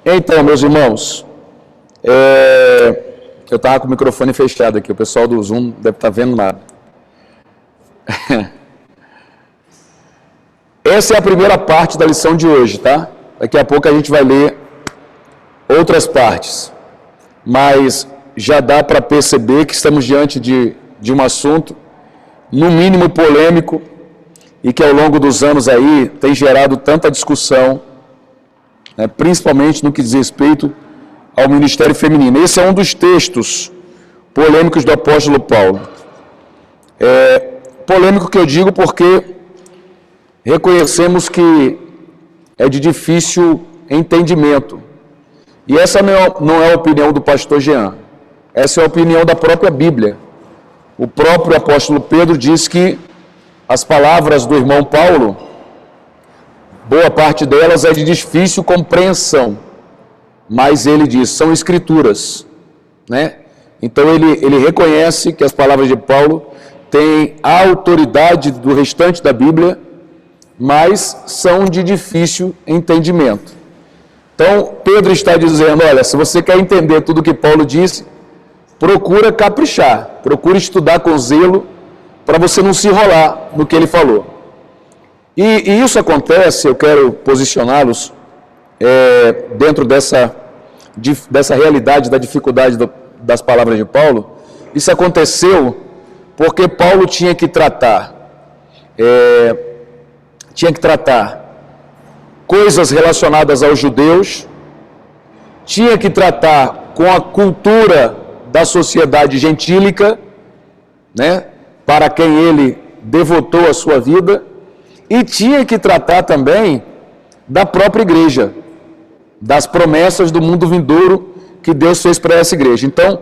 Então, meus irmãos, eu estava com o microfone fechado aqui, o pessoal do Zoom deve estar vendo nada. Essa é a primeira parte da lição de hoje, tá? Daqui a pouco a gente vai ler outras partes, mas já dá para perceber que estamos diante de um assunto, no mínimo polêmico, e que ao longo dos anos aí tem gerado tanta discussão, né, principalmente no que diz respeito ao ministério feminino. Esse é um dos textos polêmicos do apóstolo Paulo. Polêmico que eu digo porque reconhecemos que é de difícil entendimento. E essa não é a opinião do pastor Jean, essa é a opinião da própria Bíblia. O próprio apóstolo Pedro diz que as palavras do irmão Paulo, boa parte delas é de difícil compreensão, mas ele diz, são escrituras, né? Então ele reconhece que as palavras de Paulo têm a autoridade do restante da Bíblia, mas são de difícil entendimento. Então Pedro está dizendo, olha, se você quer entender tudo o que Paulo disse, procura caprichar, procura estudar com zelo, para você não se enrolar no que ele falou. E isso acontece, eu quero posicioná-los dentro dessa realidade da dificuldade das palavras de Paulo. Isso aconteceu porque Paulo tinha que tratar coisas relacionadas aos judeus, tinha que tratar com a cultura da sociedade gentílica, né, para quem ele devotou a sua vida, e tinha que tratar também da própria igreja, das promessas do mundo vindouro que Deus fez para essa igreja. Então,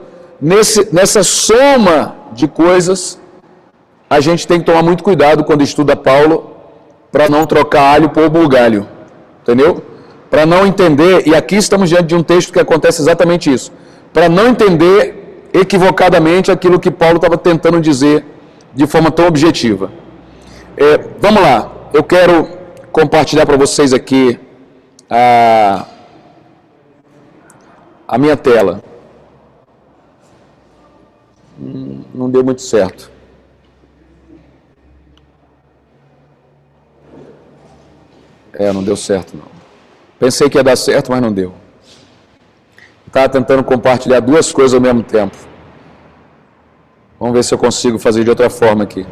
nessa soma de coisas, a gente tem que tomar muito cuidado quando estuda Paulo, para não trocar alho por bugalho, entendeu? Para não entender, e aqui estamos diante de um texto que acontece exatamente isso, para não entender equivocadamente aquilo que Paulo estava tentando dizer de forma tão objetiva. Vamos lá, eu quero compartilhar para vocês aqui a minha tela. Não deu muito certo. Não deu certo não. Pensei que ia dar certo, mas não deu. Estava tentando compartilhar duas coisas ao mesmo tempo. Vamos ver se eu consigo fazer de outra forma aqui.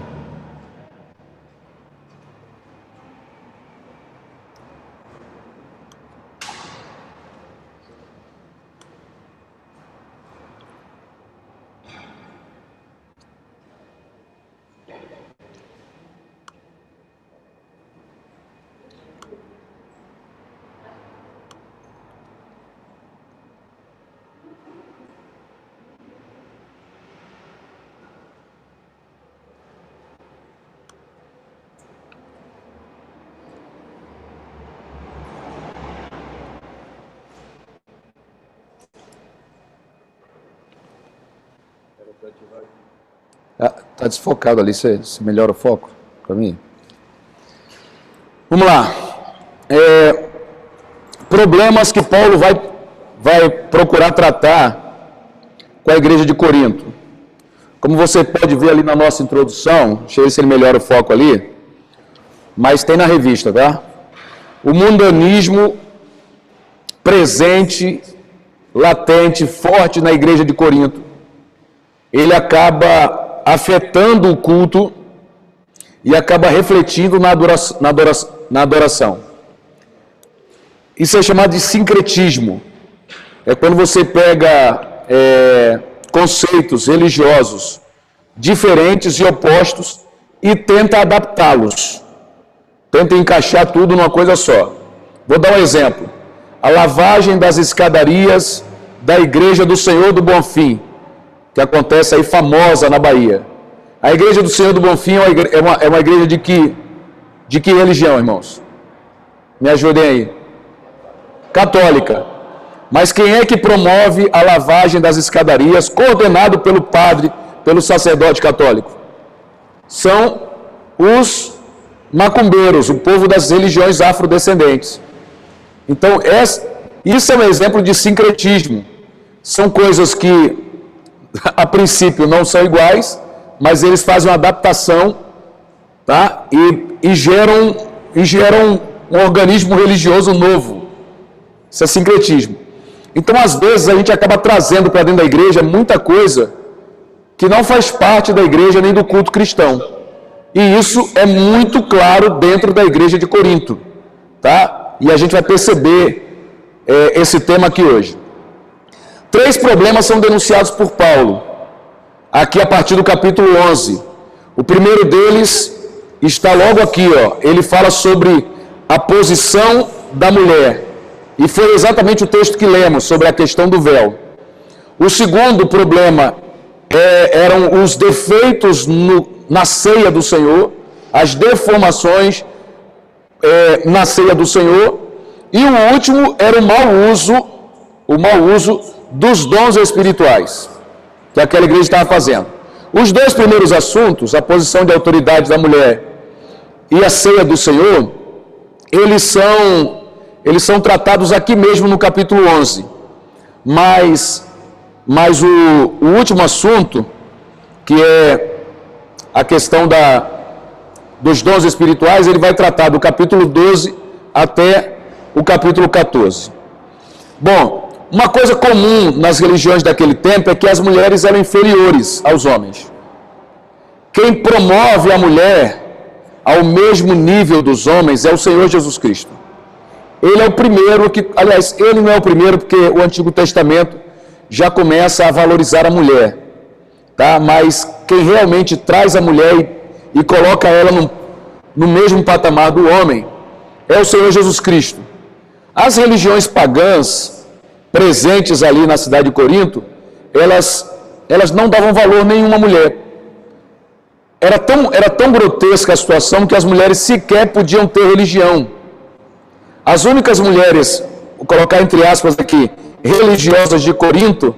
Está desfocado ali, você melhora o foco para mim? Vamos lá. Problemas que Paulo vai procurar tratar com a igreja de Corinto. Como você pode ver ali na nossa introdução, deixa eu ver se ele melhora o foco ali, mas tem na revista, tá? O mundanismo presente, latente, forte na igreja de Corinto, ele acaba afetando o culto e acaba refletindo na adoração. Isso é chamado de sincretismo. É quando você pega conceitos religiosos diferentes e opostos e tenta adaptá-los. Tenta encaixar tudo numa coisa só. Vou dar um exemplo. A lavagem das escadarias da Igreja do Senhor do Bonfim, que acontece aí famosa na Bahia. A Igreja do Senhor do Bonfim é uma igreja de que religião, irmãos? Me ajudem aí. Católica. Mas quem é que promove a lavagem das escadarias, coordenado pelo padre, pelo sacerdote católico? São os macumbeiros, o povo das religiões afrodescendentes. Então, Isso é um exemplo de sincretismo. São coisas que, a princípio, não são iguais, mas eles fazem uma adaptação, tá? E geram um organismo religioso novo. Isso é sincretismo. Então, às vezes, a gente acaba trazendo para dentro da igreja muita coisa que não faz parte da igreja nem do culto cristão. E isso é muito claro dentro da igreja de Corinto, tá? E a gente vai perceber esse tema aqui hoje. 3 problemas são denunciados por Paulo, aqui a partir do capítulo 11. O primeiro deles está logo aqui, ó. Ele fala sobre a posição da mulher. E foi exatamente o texto que lemos, sobre a questão do véu. O segundo problema eram os defeitos na ceia do Senhor, as deformações na ceia do Senhor. E o último era o mau uso dos dons espirituais, que aquela igreja estava fazendo. Os 2 primeiros assuntos, a posição de autoridade da mulher e a ceia do Senhor, eles são tratados aqui mesmo no capítulo 11. Mas o último assunto, que é a questão dos dons espirituais, ele vai tratar do capítulo 12 até o capítulo 14. Bom, uma coisa comum nas religiões daquele tempo é que as mulheres eram inferiores aos homens. Quem promove a mulher ao mesmo nível dos homens é o Senhor Jesus Cristo. Ele é o primeiro que, aliás, ele não é o primeiro porque o Antigo Testamento já começa a valorizar a mulher, tá? Mas quem realmente traz a mulher e coloca ela no mesmo patamar do homem é o Senhor Jesus Cristo. As religiões pagãs presentes ali na cidade de Corinto, elas não davam valor nenhum à mulher. Era tão grotesca a situação que as mulheres sequer podiam ter religião. As únicas mulheres, vou colocar entre aspas aqui, religiosas de Corinto,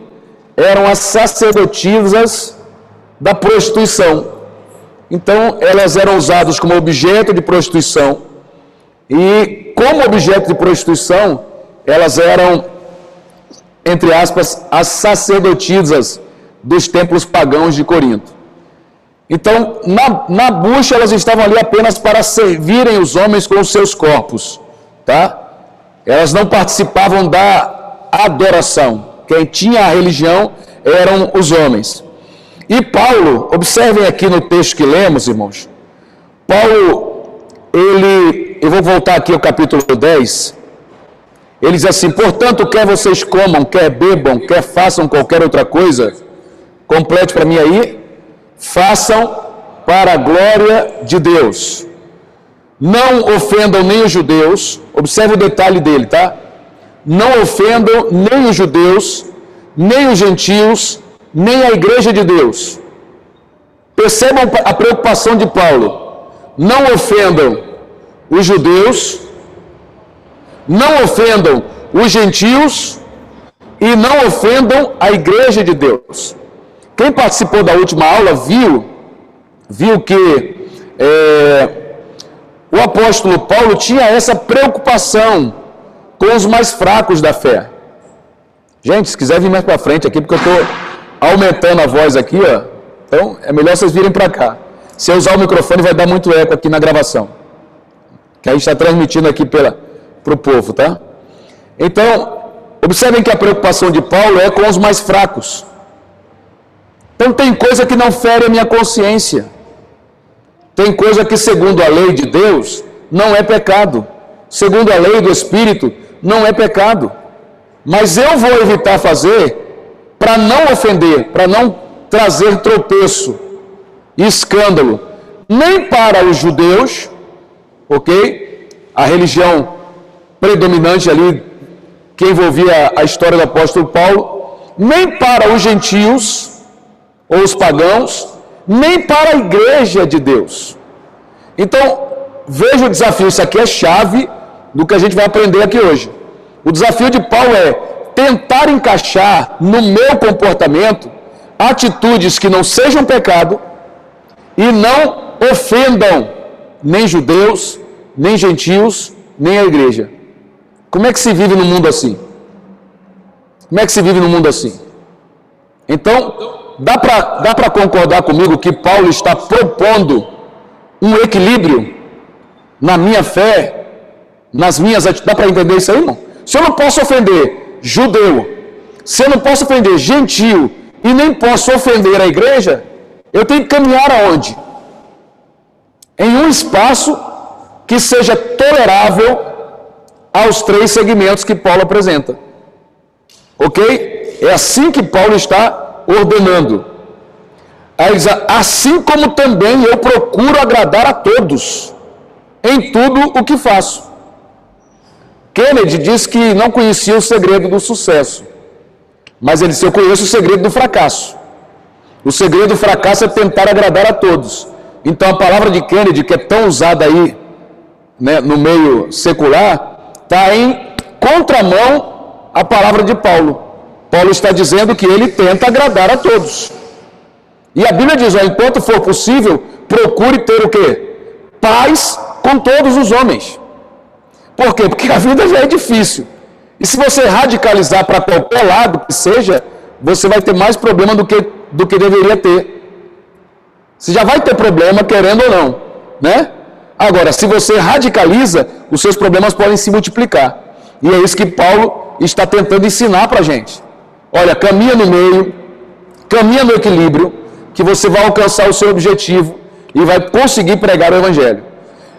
eram as sacerdotisas da prostituição. Então, elas eram usadas como objeto de prostituição. E, como objeto de prostituição, elas eram, entre aspas, as sacerdotisas dos templos pagãos de Corinto. Então, na bucha, elas estavam ali apenas para servirem os homens com os seus corpos, tá? Elas não participavam da adoração. Quem tinha a religião eram os homens. E Paulo, observem aqui no texto que lemos, irmãos, Paulo, eu vou voltar aqui ao capítulo 10, ele diz assim: portanto, quer vocês comam, quer bebam, quer façam qualquer outra coisa, complete para mim aí, façam para a glória de Deus. Não ofendam nem os judeus, observe o detalhe dele, tá? Não ofendam nem os judeus, nem os gentios, nem a igreja de Deus. Percebam a preocupação de Paulo. Não ofendam os judeus, não ofendam os gentios e não ofendam a igreja de Deus. Quem participou da última aula viu que o apóstolo Paulo tinha essa preocupação com os mais fracos da fé. Gente, se quiser vir mais para frente aqui, porque eu estou aumentando a voz aqui, ó, então é melhor vocês virem para cá. Se eu usar o microfone vai dar muito eco aqui na gravação, que a gente está transmitindo aqui para o povo, tá? Então, observem que a preocupação de Paulo é com os mais fracos. Então tem coisa que não fere a minha consciência. Tem coisa que, segundo a lei de Deus, não é pecado. Segundo a lei do Espírito, não é pecado. Mas eu vou evitar fazer para não ofender, para não trazer tropeço e escândalo, nem para os judeus, ok? A religião predominante ali, que envolvia a história do apóstolo Paulo, nem para os gentios, ou os pagãos, nem para a igreja de Deus. Então, veja o desafio, isso aqui é chave do que a gente vai aprender aqui hoje. O desafio de Paulo é tentar encaixar no meu comportamento atitudes que não sejam pecado e não ofendam nem judeus, nem gentios, nem a igreja. Como é que se vive num mundo assim? Como é que se vive num mundo assim? Então, dá para concordar comigo que Paulo está propondo um equilíbrio na minha fé, nas minhas atitudes. Dá para entender isso aí, irmão? Se eu não posso ofender judeu, se eu não posso ofender gentio e nem posso ofender a igreja, eu tenho que caminhar aonde? Em um espaço que seja tolerável aos 3 segmentos que Paulo apresenta. Ok? É assim que Paulo está ordenando. Aí diz, assim como também eu procuro agradar a todos, em tudo o que faço. Kennedy diz que não conhecia o segredo do sucesso, mas ele disse, eu conheço o segredo do fracasso. O segredo do fracasso é tentar agradar a todos. Então a palavra de Kennedy, que é tão usada aí, né, no meio secular, está em contramão à palavra de Paulo. Paulo está dizendo que ele tenta agradar a todos. E a Bíblia diz, enquanto for possível, procure ter o quê? Paz com todos os homens. Por quê? Porque a vida já é difícil. E se você radicalizar para qualquer lado que seja, você vai ter mais problema do que deveria ter. Você já vai ter problema, querendo ou não, né? Agora, se você radicaliza, os seus problemas podem se multiplicar. E é isso que Paulo está tentando ensinar para a gente. Olha, caminha no meio, caminha no equilíbrio, que você vai alcançar o seu objetivo e vai conseguir pregar o Evangelho.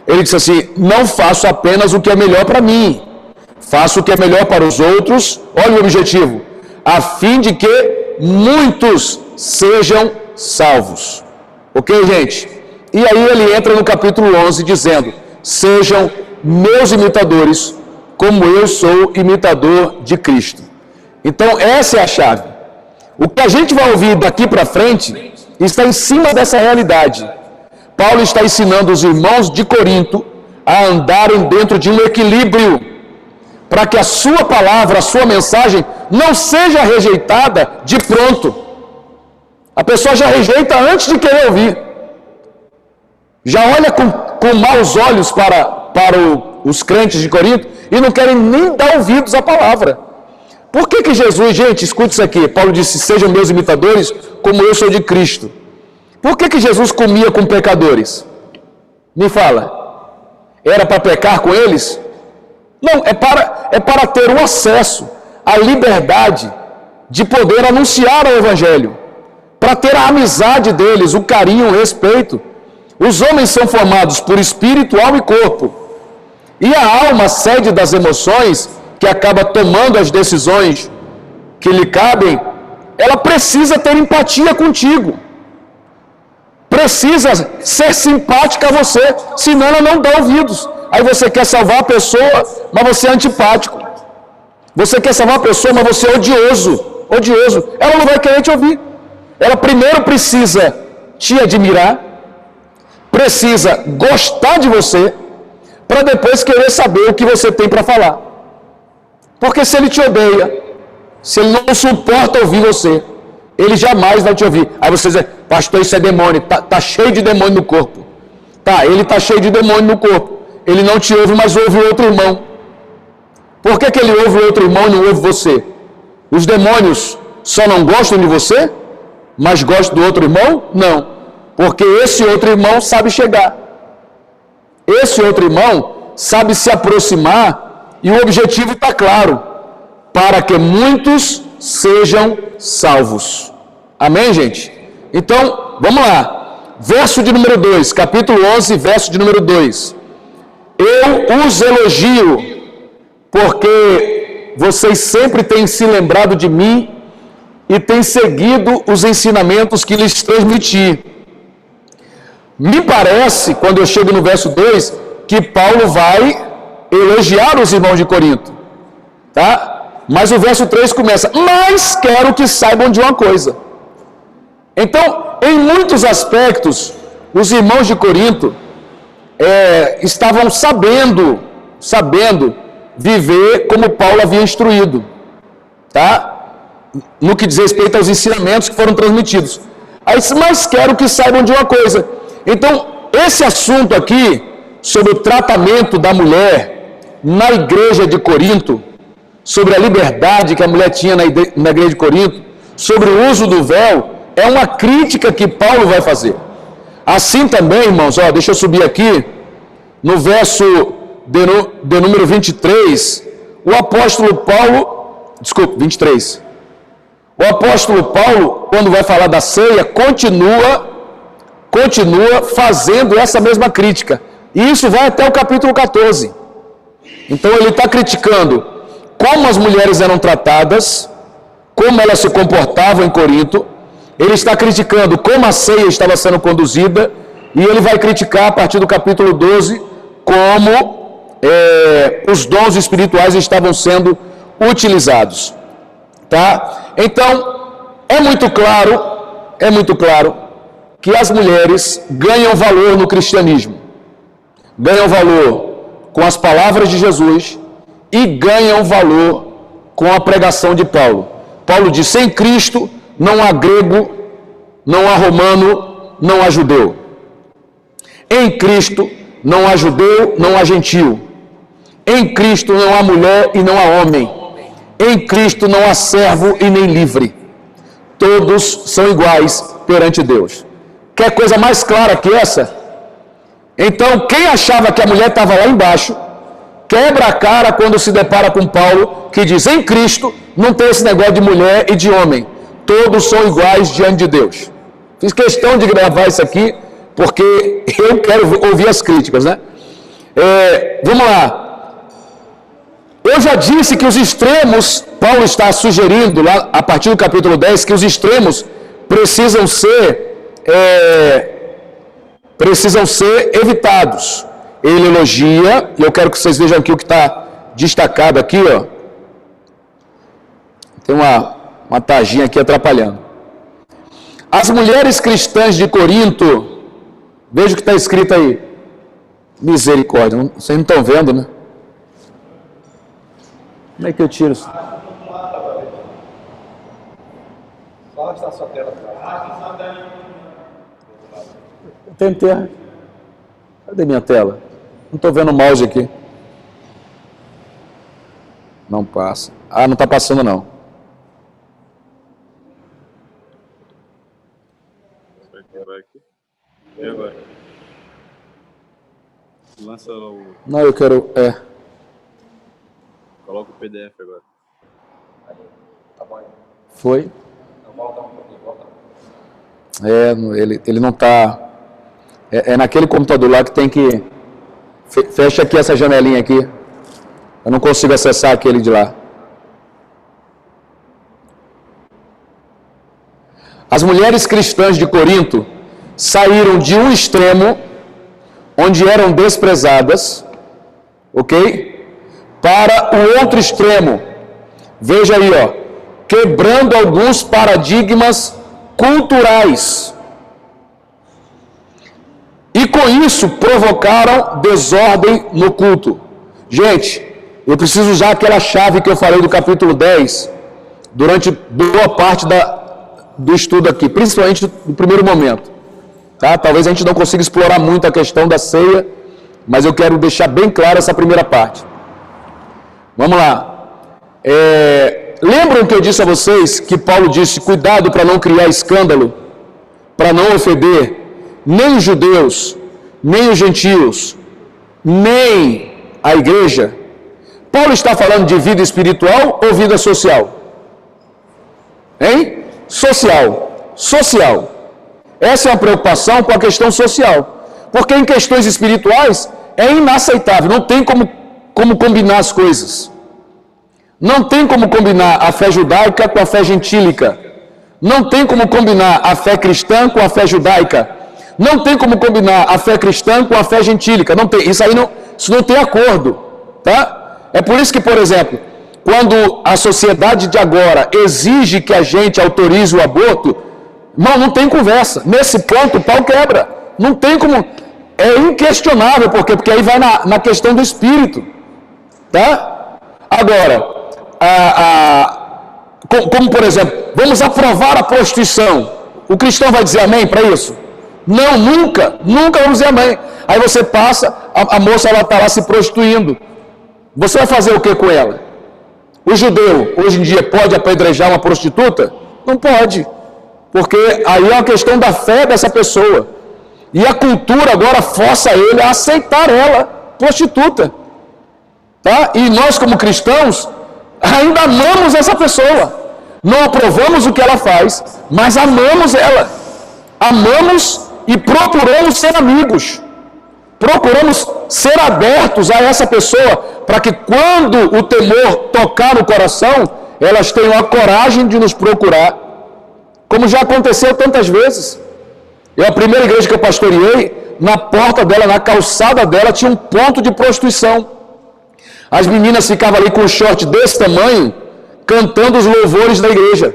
Ele disse assim, não faço apenas o que é melhor para mim, faço o que é melhor para os outros, olha o objetivo, a fim de que muitos sejam salvos. Ok, gente? E aí ele entra no capítulo 11 dizendo, sejam meus imitadores, como eu sou imitador de Cristo. Então essa é a chave. O que a gente vai ouvir daqui para frente está em cima dessa realidade. Paulo está ensinando os irmãos de Corinto a andarem dentro de um equilíbrio, para que a sua palavra, a sua mensagem, não seja rejeitada de pronto. A pessoa já rejeita antes de querer ouvir. Já olha com maus olhos para os crentes de Corinto e não querem nem dar ouvidos à palavra. Por que Jesus, gente, escute isso aqui, Paulo disse, sejam meus imitadores, como eu sou de Cristo. Por que Jesus comia com pecadores? Me fala. Era para pecar com eles? Não, é para ter o acesso à liberdade de poder anunciar o Evangelho, para ter a amizade deles, o carinho, o respeito. Os homens são formados por espírito, alma e corpo. E a alma, sede das emoções, que acaba tomando as decisões que lhe cabem, ela precisa ter empatia contigo. Precisa ser simpática a você, senão ela não dá ouvidos. Aí você quer salvar a pessoa, mas você é antipático. Você quer salvar a pessoa, mas você é odioso. Ela não vai querer te ouvir. Ela primeiro precisa te admirar, precisa gostar de você, para depois querer saber o que você tem para falar. Porque se ele te odeia, se ele não suporta ouvir você, ele jamais vai te ouvir. Aí você diz, pastor, isso é demônio, tá cheio de demônio no corpo. Tá, ele tá cheio de demônio no corpo. Ele não te ouve, mas ouve o outro irmão. Por que ele ouve o outro irmão e não ouve você? Os demônios só não gostam de você, mas gostam do outro irmão? Não. Porque esse outro irmão sabe chegar. Esse outro irmão sabe se aproximar e o objetivo está claro. Para que muitos sejam salvos. Amém, gente? Então, vamos lá. Verso de número 2, capítulo 11, verso de número 2. Eu os elogio, porque vocês sempre têm se lembrado de mim e têm seguido os ensinamentos que lhes transmiti. Me parece, quando eu chego no verso 2, que Paulo vai elogiar os irmãos de Corinto. Tá? Mas o verso 3 começa, mas quero que saibam de uma coisa. Então, em muitos aspectos, os irmãos de Corinto estavam sabendo viver como Paulo havia instruído, tá? No que diz respeito aos ensinamentos que foram transmitidos. Aí, mas quero que saibam de uma coisa. Então, esse assunto aqui, sobre o tratamento da mulher na igreja de Corinto, sobre a liberdade que a mulher tinha na igreja de Corinto, sobre o uso do véu, é uma crítica que Paulo vai fazer. Assim também, irmãos, deixa eu subir aqui, no verso de número 23, o apóstolo Paulo, 23, o apóstolo Paulo, quando vai falar da ceia, continua fazendo essa mesma crítica, e isso vai até o capítulo 14, então ele está criticando como as mulheres eram tratadas, como elas se comportavam em Corinto, ele está criticando como a ceia estava sendo conduzida, e ele vai criticar a partir do capítulo 12, como os dons espirituais estavam sendo utilizados. Tá? Então, é muito claro que as mulheres ganham valor no cristianismo. Ganham valor com as palavras de Jesus e ganham valor com a pregação de Paulo. Paulo diz, sem Cristo não há grego, não há romano, não há judeu. Em Cristo não há judeu, não há gentil. Em Cristo não há mulher e não há homem. Em Cristo não há servo e nem livre. Todos são iguais perante Deus. Quer coisa mais clara que essa? Então, quem achava que a mulher estava lá embaixo, quebra a cara quando se depara com Paulo, que diz, em Cristo não tem esse negócio de mulher e de homem. Todos são iguais diante de Deus. Fiz questão de gravar isso aqui, porque eu quero ouvir as críticas, né? Vamos lá. Eu já disse que os extremos, Paulo está sugerindo lá, a partir do capítulo 10, que os extremos precisam ser evitados. Ele elogia, e eu quero que vocês vejam aqui o que está destacado aqui, ó. Tem uma taginha aqui atrapalhando. As mulheres cristãs de Corinto, veja o que está escrito aí. Misericórdia, vocês não estão vendo, né? Como é que eu tiro isso? Só está a sua tela. Tentei. Cadê minha tela? Não estou vendo o mouse aqui. Não passa. Ah, não está passando não. E agora? Lança o... Não, eu quero... Coloca o PDF agora. Tá bom. Foi? Volta um pouquinho, ele não está... É naquele computador lá que tem que... Fecha aqui essa janelinha aqui. Eu não consigo acessar aquele de lá. As mulheres cristãs de Corinto saíram de um extremo, onde eram desprezadas, ok? Para o outro extremo. Veja aí, ó. Quebrando alguns paradigmas culturais. E com isso provocaram desordem no culto. Gente, eu preciso usar aquela chave que eu falei do capítulo 10, durante boa parte do estudo aqui, principalmente no primeiro momento. Tá? Talvez a gente não consiga explorar muito a questão da ceia, mas eu quero deixar bem clara essa primeira parte. Vamos lá. Lembram que eu disse a vocês que Paulo disse, cuidado para não criar escândalo, para não ofender nem os judeus, nem os gentios, nem a igreja? Paulo está falando de vida espiritual ou vida social? Hein? Social. Essa é uma preocupação com a questão social. Porque em questões espirituais é inaceitável, não tem como combinar as coisas. Não tem como combinar a fé judaica com a fé gentílica. Não tem como combinar a fé cristã com a fé judaica. Não tem como combinar a fé cristã com a fé gentílica. Não tem, isso não tem acordo. Tá? É por isso que, por exemplo, quando a sociedade de agora exige que a gente autorize o aborto, não tem conversa. Nesse ponto, o pau quebra. Não tem como... É inquestionável, porque aí vai na questão do espírito. Tá? Agora, como por exemplo, vamos aprovar a prostituição. O cristão vai dizer amém para isso? Não, nunca vamos dizer amém. Aí você passa, a moça está lá se prostituindo. Você vai fazer o que com ela? O judeu, hoje em dia, pode apedrejar uma prostituta? Não pode, porque aí é uma questão da fé dessa pessoa. E a cultura agora força ele a aceitar ela, prostituta. Tá? E nós, como cristãos, ainda amamos essa pessoa. Não aprovamos o que ela faz, mas amamos ela. Amamos e procuramos ser amigos. Procuramos ser abertos a essa pessoa, para que quando o temor tocar no coração, elas tenham a coragem de nos procurar, como já aconteceu tantas vezes. A primeira igreja que eu pastoreei, na porta dela, na calçada dela, tinha um ponto de prostituição. As meninas ficavam ali com um short desse tamanho, cantando os louvores da igreja.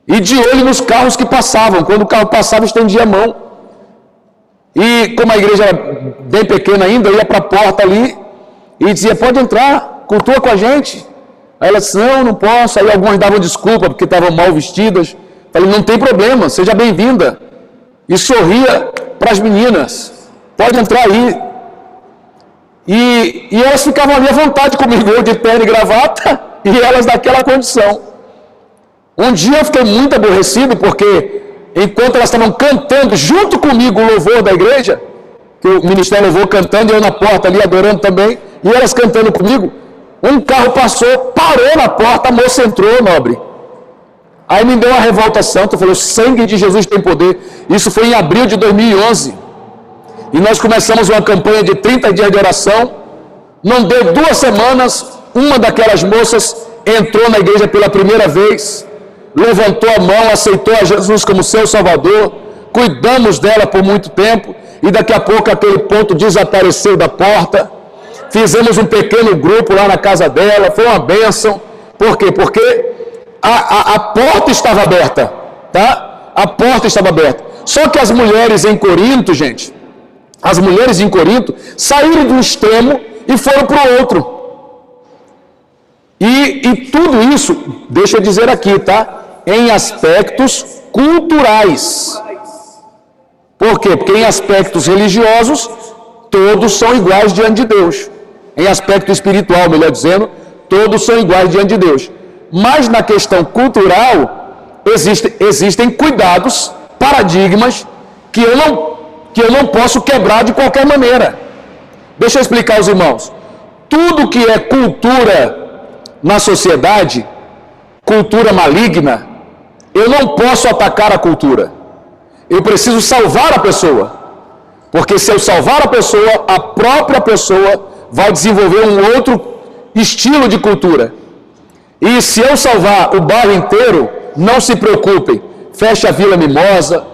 E de olho nos carros que passavam. Quando o carro passava, estendia a mão. E como a igreja era bem pequena ainda, eu ia para a porta ali e dizia, pode entrar, cultua com a gente. Aí ela disse, não posso. Aí algumas davam desculpa porque estavam mal vestidas. Falei, não tem problema, seja bem-vinda. E sorria para as meninas, pode entrar aí. E elas ficavam ali à vontade comigo, eu de terno e gravata, e elas daquela condição. Um dia eu fiquei muito aborrecido, porque enquanto elas estavam cantando junto comigo o louvor da igreja, que o ministério louvor cantando, e eu na porta ali adorando também, e elas cantando comigo, um carro passou, parou na porta, a moça entrou, nobre. Aí me deu uma revolta santa, eu falei, o sangue de Jesus tem poder. Isso foi em abril de 2011. E nós começamos uma campanha de 30 dias de oração. Não deu 2 semanas, uma daquelas moças entrou na igreja pela primeira vez, levantou a mão, aceitou a Jesus como seu Salvador, cuidamos dela por muito tempo, e daqui a pouco aquele ponto desapareceu da porta. Fizemos um pequeno grupo lá na casa dela, foi uma bênção. Por quê? Porque a porta estava aberta, tá? A porta estava aberta. Só que as mulheres em Corinto, gente, as mulheres em Corinto saíram de um extremo e foram para o outro. E tudo isso, deixa eu dizer aqui, tá? Em aspectos culturais. Por quê? Porque em aspectos religiosos, todos são iguais diante de Deus. Em aspecto espiritual, melhor dizendo, todos são iguais diante de Deus. Mas na questão cultural, existem cuidados, paradigmas, que eu não posso quebrar de qualquer maneira. Deixa eu explicar aos irmãos. Tudo que é cultura na sociedade, cultura maligna, eu não posso atacar a cultura. Eu preciso salvar a pessoa. Porque se eu salvar a pessoa, a própria pessoa vai desenvolver um outro estilo de cultura. E se eu salvar o bairro inteiro, não se preocupem. Fecha a Vila Mimosa,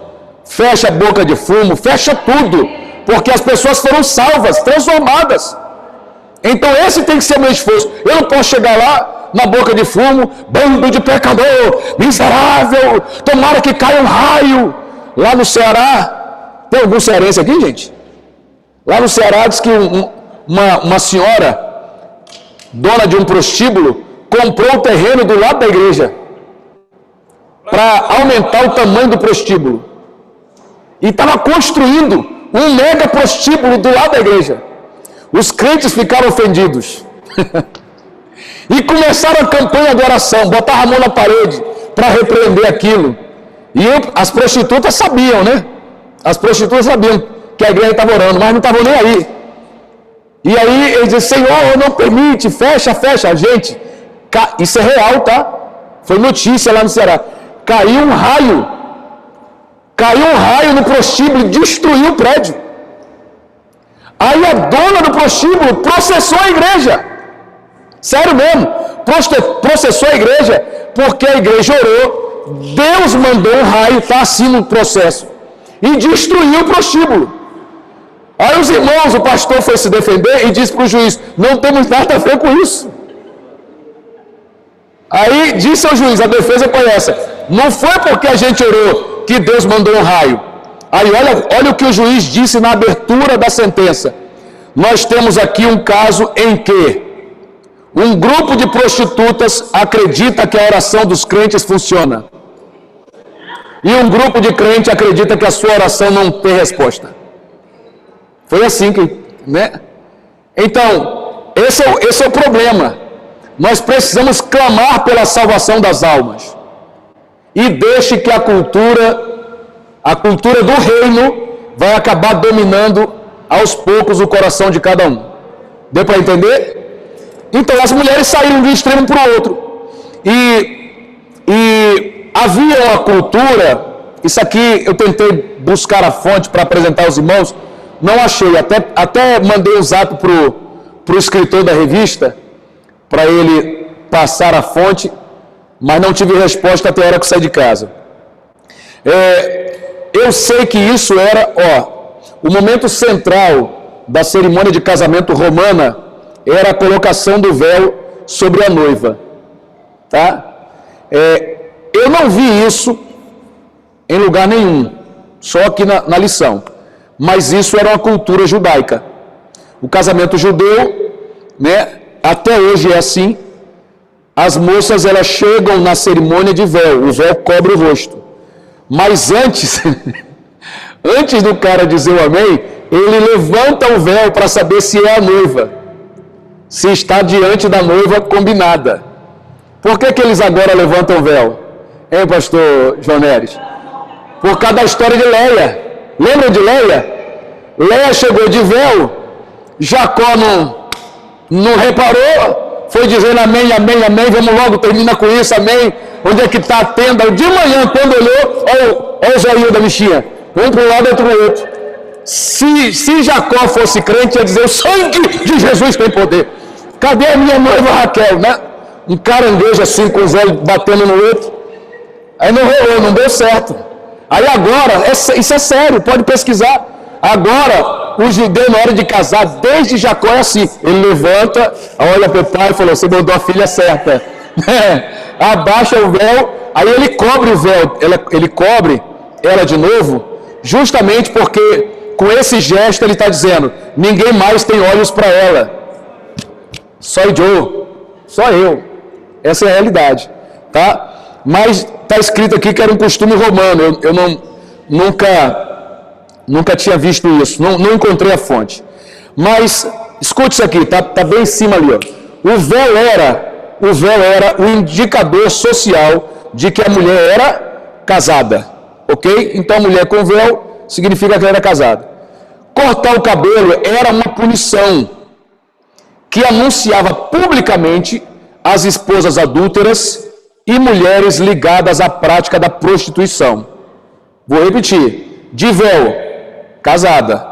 fecha a Boca de Fumo, fecha tudo. Porque as pessoas foram salvas, transformadas. Então esse tem que ser o meu esforço. Eu não posso chegar lá na Boca de Fumo, bando de pecador, miserável, tomara que caia um raio. Lá no Ceará, tem algum cearense aqui, gente? Lá no Ceará diz que uma senhora, dona de um prostíbulo, comprou o terreno do lado da igreja para aumentar o tamanho do prostíbulo. E estava construindo um mega prostíbulo do lado da igreja. Os crentes ficaram ofendidos. E começaram a campanha de oração, botaram a mão na parede para repreender aquilo. E as prostitutas sabiam, né? As prostitutas sabiam que a igreja estava orando, mas não estavam nem aí. E aí eles dizem, Senhor, não permite, fecha. Gente, isso é real, tá? Foi notícia lá no Ceará. Caiu um raio no prostíbulo e destruiu o prédio. Aí a dona do prostíbulo processou a igreja. Sério mesmo. Processou a igreja porque a igreja orou. Deus mandou um raio, está assim no processo, e destruiu o prostíbulo. Aí os irmãos, o pastor foi se defender e disse para o juiz, não temos nada a ver com isso. Aí disse ao juiz, a defesa foi essa, não foi porque a gente orou que Deus mandou um raio. Aí olha o que o juiz disse na abertura da sentença. Nós temos aqui um caso em que um grupo de prostitutas acredita que a oração dos crentes funciona. E um grupo de crentes acredita que a sua oração não tem resposta. Foi assim que, né? Então, esse é o problema. nós precisamos clamar pela salvação das almas. E deixe que a cultura do reino vai acabar dominando aos poucos o coração de cada um. Deu para entender? Então as mulheres saíram de um extremo para o outro. E havia uma cultura, isso aqui eu tentei buscar a fonte para apresentar aos irmãos, não achei, até mandei um zap para o escritor da revista, para ele passar a fonte, mas não tive resposta até a hora que saí de casa. Eu sei que isso era, o momento central da cerimônia de casamento romana era a colocação do véu sobre a noiva, tá? Eu não vi isso em lugar nenhum, só aqui na lição, mas isso era uma cultura judaica. O casamento judeu, né, até hoje é assim. As moças, elas chegam na cerimônia de véu, o véu cobre o rosto. Mas antes, antes do cara dizer o amém, ele levanta o véu para saber se é a noiva, se está diante da noiva combinada. Por que eles agora levantam o véu? Hein, pastor João Neres? Por causa da história de Leia. Lembra de Leia? Leia chegou de véu, Jacó não reparou, foi dizendo amém, amém, amém, vamos logo, termina com isso, amém. Onde é que está a tenda? De manhã, quando olhou, olha o zoinho da bichinha, um para um lado, outro para o outro. Se Jacó fosse crente, ia dizer, o sangue de Jesus tem poder. Cadê a minha noiva Raquel, né? Um caranguejo assim, com os olhos batendo no outro. Aí não rolou, não deu certo. Aí agora, isso é sério, pode pesquisar. Agora, o judeu, na hora de casar, desde Jacó é assim. Ele levanta, olha para o pai e falou, você mandou a filha certa. Abaixa o véu, aí ele cobre o véu, ele cobre ela de novo, justamente porque com esse gesto ele está dizendo, ninguém mais tem olhos para ela. Só eu. Essa é a realidade, tá? Mas está escrito aqui que era um costume romano, eu nunca tinha visto isso, não encontrei a fonte. Mas, escute isso aqui, tá bem em cima ali, ó. O véu era o indicador social de que a mulher era casada, ok? Então a mulher com véu significa que ela era casada. Cortar o cabelo era uma punição que anunciava publicamente as esposas adúlteras e mulheres ligadas à prática da prostituição. Vou repetir, de véu, casada.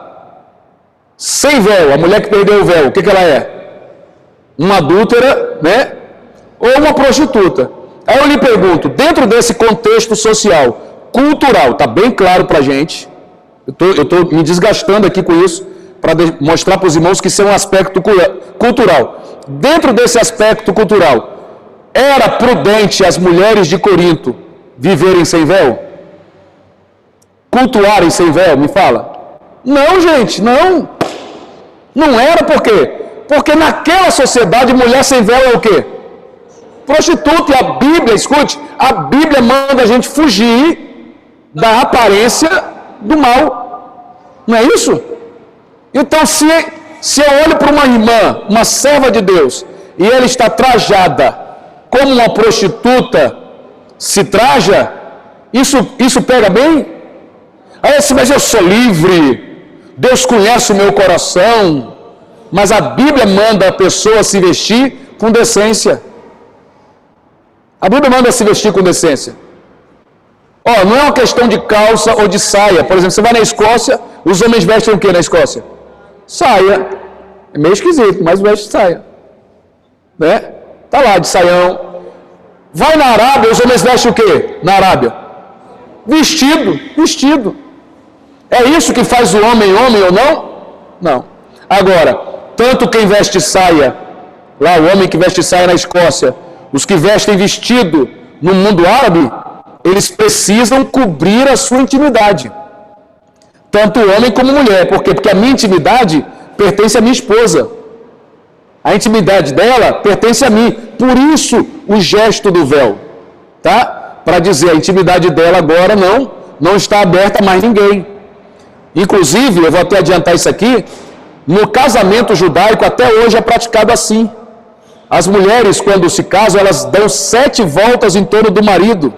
Sem véu, a mulher que perdeu o véu, o que ela é? Uma adúltera, né? Ou uma prostituta. Aí eu lhe pergunto, dentro desse contexto social, cultural, está bem claro para a gente, eu estou me desgastando aqui com isso, para mostrar para os irmãos que isso é um aspecto cultural. Dentro desse aspecto cultural, era prudente as mulheres de Corinto viverem sem véu? Cultuarem sem véu, me fala. Não, gente, não. Não era por quê? Porque naquela sociedade, mulher sem véu é o quê? Prostituta. E a Bíblia, escute, a Bíblia manda a gente fugir da aparência do mal. Não é isso? Então, se eu olho para uma irmã, uma serva de Deus, e ela está trajada como uma prostituta se traja, isso pega bem? Aí assim, mas eu sou livre, Deus conhece o meu coração, mas a Bíblia manda a pessoa se vestir com decência. A Bíblia manda se vestir com decência. Não é uma questão de calça ou de saia. Por exemplo, você vai na Escócia, os homens vestem o que na Escócia? Saia. É meio esquisito, mas veste saia. Né? Tá lá de saião. Vai na Arábia, os homens vestem o quê? Na Arábia? Vestido. É isso que faz o homem ou não? Não. Agora, tanto quem veste saia, lá o homem que veste saia na Escócia, os que vestem vestido no mundo árabe, eles precisam cobrir a sua intimidade. Tanto homem como mulher. Por quê? Porque a minha intimidade pertence à minha esposa. A intimidade dela pertence a mim. Por isso, o gesto do véu. Tá? Para dizer, a intimidade dela agora não está aberta a mais ninguém. Inclusive, eu vou até adiantar isso aqui, no casamento judaico até hoje é praticado assim. As mulheres, quando se casam, elas dão 7 voltas em torno do marido,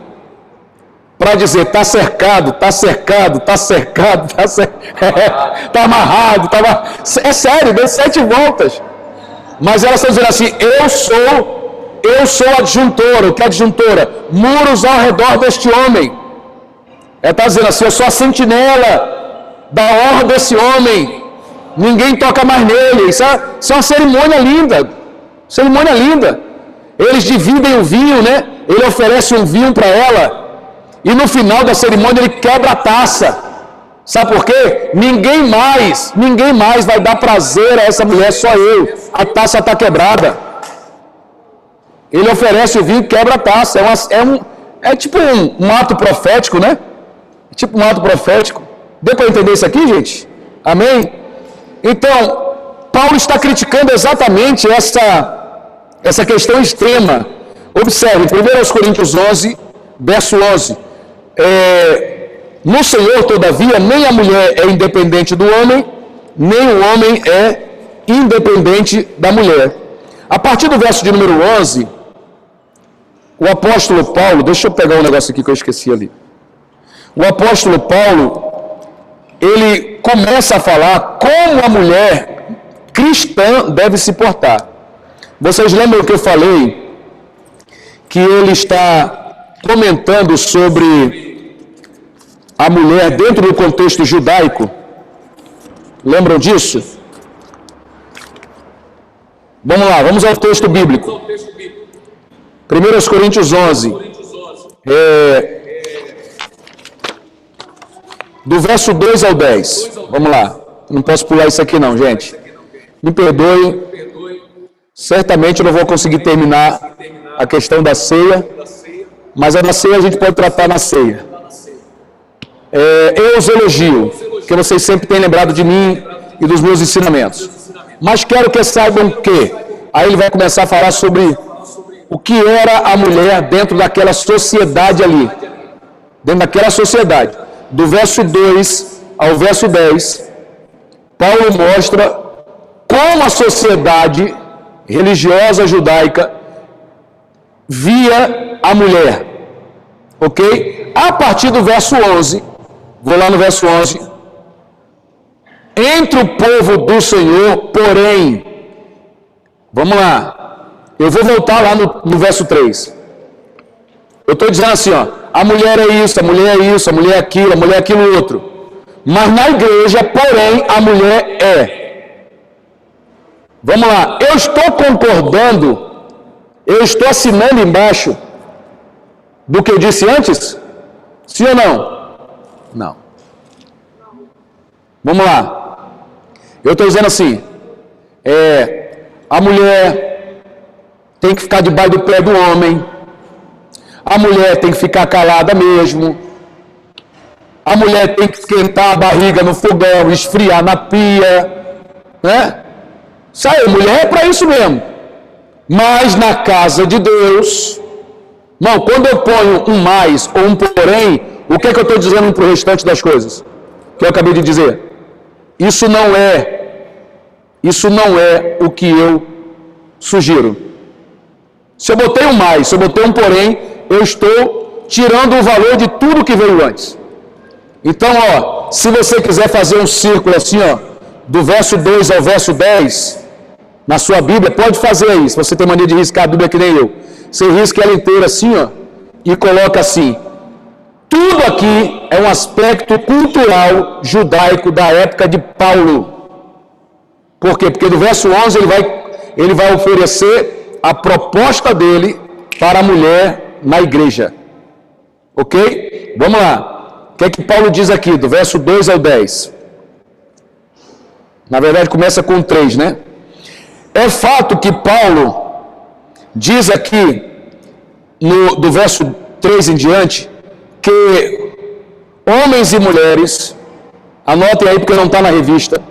para dizer, está cercado, está cercado, está cercado, está amarrado, é sério, deu 7 voltas. Mas elas estão dizendo assim, eu sou adjuntora. O que é adjuntora? Muros ao redor deste homem. Ela está dizendo assim, eu sou a sentinela da honra desse homem. Ninguém toca mais nele. Isso é uma cerimônia linda. Cerimônia linda. Eles dividem o vinho, né? Ele oferece um vinho para ela. E no final da cerimônia ele quebra a taça. Sabe por quê? Ninguém mais vai dar prazer a essa mulher, só eu. A taça está quebrada. Ele oferece o vinho e quebra a taça. É tipo um ato profético, né? Tipo um ato profético. Deu para entender isso aqui, gente? Amém? Então, Paulo está criticando exatamente essa questão extrema. Observe, 1 Coríntios 11, verso 11. No Senhor, todavia, nem a mulher é independente do homem, nem o homem é independente da mulher. A partir do verso de número 11, o apóstolo Paulo, deixa eu pegar um negócio aqui que eu esqueci ali. O apóstolo Paulo, ele começa a falar como a mulher cristã deve se portar. Vocês lembram que eu falei que ele está comentando sobre a mulher dentro do contexto judaico? Lembram disso? Vamos lá, vamos ao texto bíblico. 1 Coríntios 11. Do verso 2 ao 10. Vamos lá. Não posso pular isso aqui não, gente. Me perdoe. Certamente eu não vou conseguir terminar a questão da ceia. Mas a da ceia a gente pode tratar na ceia. Eu os elogio, porque vocês sempre têm lembrado de mim e dos meus ensinamentos. Mas quero que saibam que, aí ele vai começar a falar sobre o que era a mulher dentro daquela sociedade ali. Dentro daquela sociedade. Do verso 2 ao verso 10, Paulo mostra como a sociedade religiosa judaica via a mulher. Ok? A partir do verso 11, vou lá no verso 11. Entre o povo do Senhor, porém, vamos lá, eu vou voltar lá no verso 3. Eu estou dizendo assim, ó, a mulher é isso, a mulher é isso, a mulher é aquilo, a mulher é aquilo outro. Mas na igreja, porém, a mulher é. Vamos lá, eu estou concordando, eu estou assinando embaixo do que eu disse antes? Sim ou não? Não. Vamos lá. Eu estou dizendo assim, a mulher tem que ficar debaixo do pé do homem, a mulher tem que ficar calada mesmo, a mulher tem que esquentar a barriga no fogão, esfriar na pia, né? Sai, mulher é para isso mesmo. Mas na casa de Deus, não, quando eu ponho um mais ou um porém, o que é que eu estou dizendo para o restante das coisas? Que eu acabei de dizer. Isso não é o que eu sugiro. Se eu botei um mais, se eu botei um porém, eu estou tirando o valor de tudo que veio antes. Então, ó, se você quiser fazer um círculo assim, ó, do verso 2 ao verso 10, na sua Bíblia, pode fazer aí, se você tem mania de riscar a Bíblia que nem eu. Você risca ela inteira assim, ó, e coloca assim. Tudo aqui é um aspecto cultural judaico da época de Paulo. Por quê? Porque do verso 11 ele vai oferecer a proposta dele para a mulher na igreja. Ok? Vamos lá. O que é que Paulo diz aqui, do verso 2 ao 10? Na verdade começa com 3, né? É fato que Paulo diz aqui, do verso 3 em diante, que homens e mulheres, anotem aí porque não está na revista,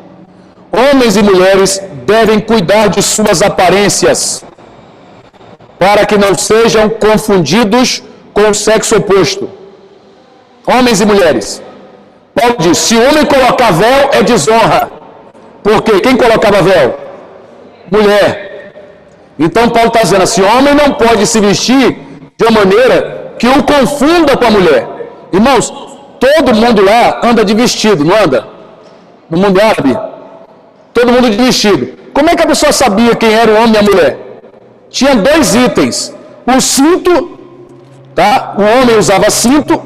homens e mulheres devem cuidar de suas aparências, para que não sejam confundidos com o sexo oposto. Homens e mulheres. Paulo diz, se o homem colocar véu, é desonra. Porque quem colocava véu? Mulher. Então Paulo está dizendo assim, homem não pode se vestir de uma maneira que o confunda com a mulher. Irmãos, todo mundo lá anda de vestido, não anda? No mundo árabe, todo mundo de vestido. Como é que a pessoa sabia quem era o homem e a mulher? Tinha 2 itens. O cinto, tá? O homem usava cinto,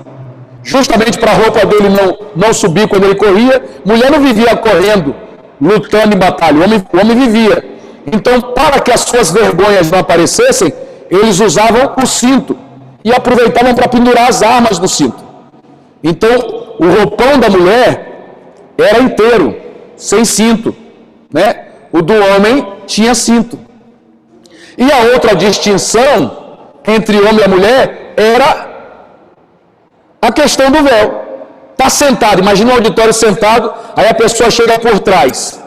justamente para a roupa dele não subir quando ele corria. Mulher não vivia correndo, lutando em batalha. O homem vivia. Então, para que as suas vergonhas não aparecessem, eles usavam o cinto e aproveitavam para pendurar as armas no cinto. Então, o roupão da mulher era inteiro, sem cinto, né? O do homem tinha cinto. E a outra distinção entre o homem e a mulher era a questão do véu. Está sentado, imagina um auditório sentado, aí a pessoa chega por trás.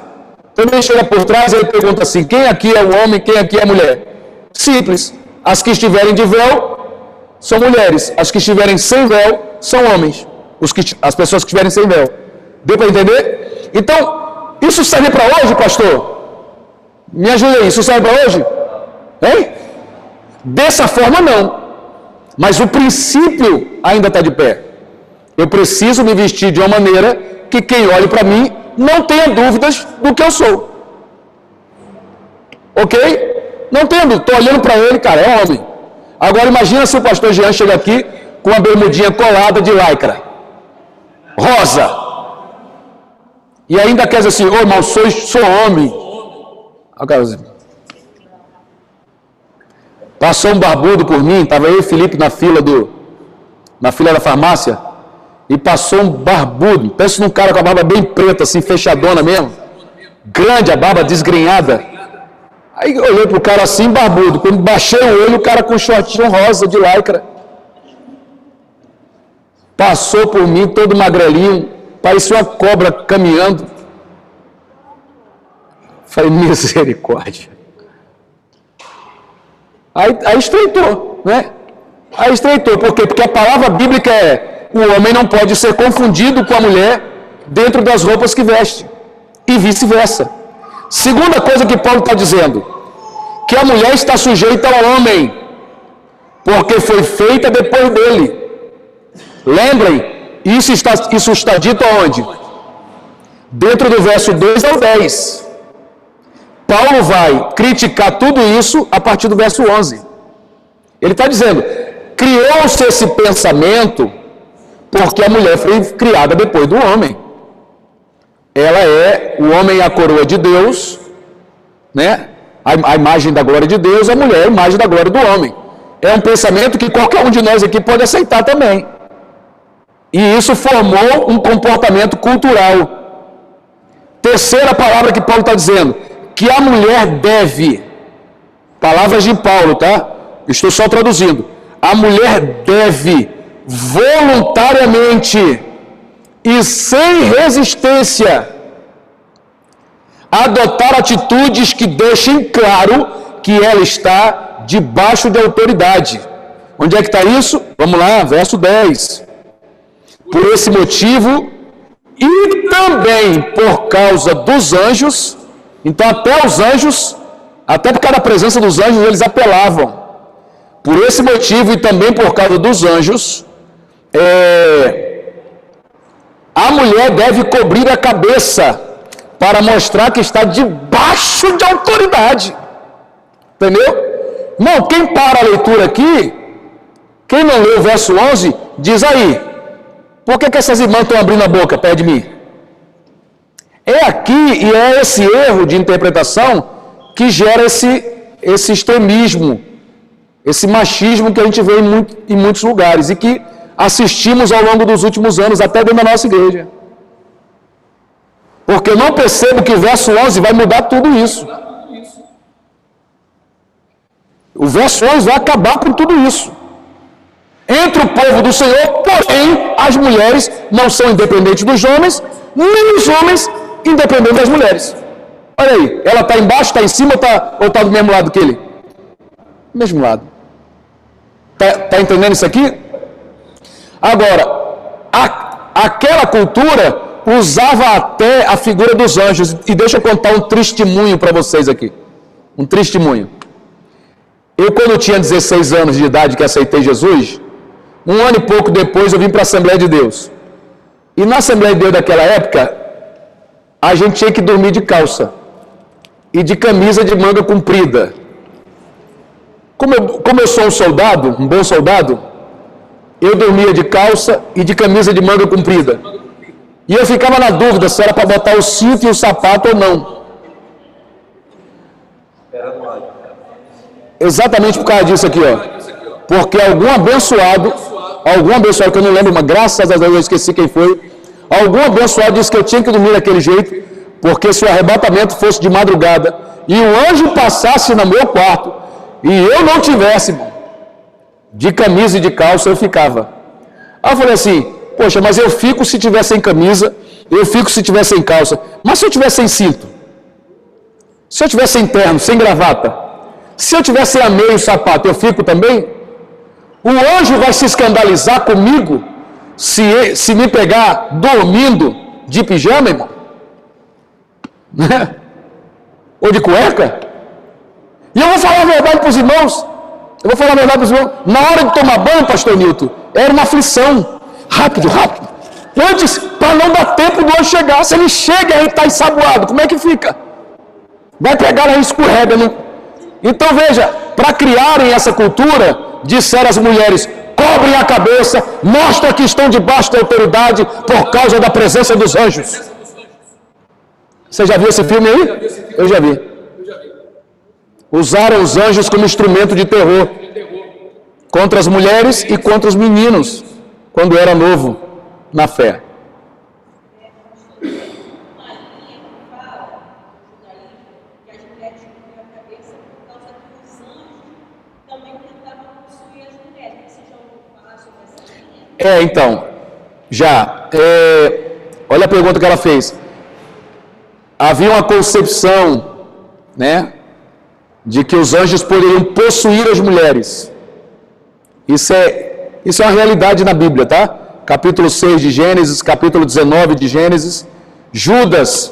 Quando ele chega por trás, ele pergunta assim, quem aqui é o homem, quem aqui é a mulher? Simples. As que estiverem de véu são mulheres, as que estiverem sem véu são homens. As pessoas que estiverem sem véu. Deu para entender? Então, isso serve para hoje, pastor? Me ajuda aí, isso serve para hoje? Hein? Dessa forma não. Mas o princípio ainda está de pé. Eu preciso me vestir de uma maneira que quem olhe para mim não tenha dúvidas do que eu sou. Ok? Não tenho dúvida. Estou olhando para ele, cara, é homem. Agora imagina se o pastor Jean chega aqui com uma bermudinha colada de lycra. Rosa. E ainda quer dizer assim, ô irmão, sou homem. Agora, passou um barbudo por mim, estava eu e Felipe na fila da farmácia, e passou um barbudo, pensa num cara com a barba bem preta, assim, fechadona mesmo, grande, a barba desgrenhada. Aí eu olhei pro cara assim, barbudo, quando baixei o olho, o cara com shortinho rosa de lycra. Passou por mim, todo magrelinho, parecia uma cobra caminhando. Falei, misericórdia. Aí estreitou, né? Aí estreitou, por quê? Porque a palavra bíblica é, o homem não pode ser confundido com a mulher dentro das roupas que veste, e vice-versa. Segunda coisa que Paulo está dizendo, que a mulher está sujeita ao homem, porque foi feita depois dele. Lembrem, isso está dito aonde? Dentro do verso 2 ao 10. Paulo vai criticar tudo isso a partir do verso 11. Ele está dizendo, criou-se esse pensamento porque a mulher foi criada depois do homem. Ela é, o homem é a coroa de Deus, né? A imagem da glória de Deus, a mulher é a imagem da glória do homem. É um pensamento que qualquer um de nós aqui pode aceitar também. E isso formou um comportamento cultural. Terceira palavra que Paulo está dizendo, que a mulher deve, palavras de Paulo, tá? Estou só traduzindo. A mulher deve voluntariamente e sem resistência adotar atitudes que deixem claro que ela está debaixo de autoridade. Onde é que está isso? Vamos lá, verso 10. Por esse motivo, e também por causa dos anjos, então até os anjos, até por causa da presença dos anjos, eles apelavam. Por esse motivo e também por causa dos anjos, a mulher deve cobrir a cabeça para mostrar que está debaixo de autoridade. Entendeu? Não, quem para a leitura aqui, quem não leu o verso 11, diz aí, por que essas irmãs estão abrindo a boca perto de mim? É aqui, e é esse erro de interpretação que gera esse extremismo, esse machismo que a gente vê em muitos lugares e que assistimos ao longo dos últimos anos, até dentro da nossa igreja. Porque eu não percebo que o verso 11 vai mudar tudo isso. O verso 11 vai acabar com tudo isso. Entre o povo do Senhor, porém, as mulheres não são independentes dos homens, nem os homens independentes das mulheres. Olha aí, ela está embaixo, está em cima ou está do mesmo lado que ele? Do mesmo lado. Está entendendo isso aqui? Agora, aquela cultura usava até a figura dos anjos. E deixa eu contar um testemunho para vocês aqui. Um testemunho. Eu, quando tinha 16 anos de idade que aceitei Jesus, um ano e pouco depois eu vim para a Assembleia de Deus. E na Assembleia de Deus daquela época, a gente tinha que dormir de calça e de camisa de manga comprida. Como eu sou um soldado, um bom soldado, eu dormia de calça e de camisa de manga comprida. E eu ficava na dúvida se era para botar o cinto e o sapato ou não. Exatamente por causa disso aqui, ó. Porque algum abençoado que eu não lembro, mas graças a Deus eu esqueci quem foi, algum abençoado disse que eu tinha que dormir daquele jeito, porque se o arrebatamento fosse de madrugada e o anjo passasse no meu quarto e eu não tivesse, irmão, de camisa e de calça, eu ficava. Aí eu falei assim, poxa, mas eu fico se tiver sem camisa, eu fico se tiver sem calça, mas se eu tiver sem cinto, se eu tiver sem terno, sem gravata, se eu tiver sem a meia e o sapato, eu fico também? O anjo vai se escandalizar comigo se me pegar dormindo de pijama, irmão? Né? Ou de cueca? E eu vou falar a verdade para os irmãos. Na hora de tomar banho, pastor Nilton, era uma aflição. Rápido. Antes, para não dar tempo do anjo chegar. Se ele chega e está ensaboado, como é que fica? Vai pegar lá e escorrega, né? Então veja, para criarem essa cultura, disseram as mulheres, cobrem a cabeça, mostra que estão debaixo da autoridade por causa da presença dos anjos. Você já viu esse filme aí? Eu já vi. Usaram os anjos como instrumento de terror contra as mulheres e contra os meninos, quando era novo na fé. Então, olha a pergunta que ela fez. Havia uma concepção, né, de que os anjos poderiam possuir as mulheres. Isso é uma realidade na Bíblia, tá? Capítulo 6 de Gênesis, capítulo 19 de Gênesis. Judas,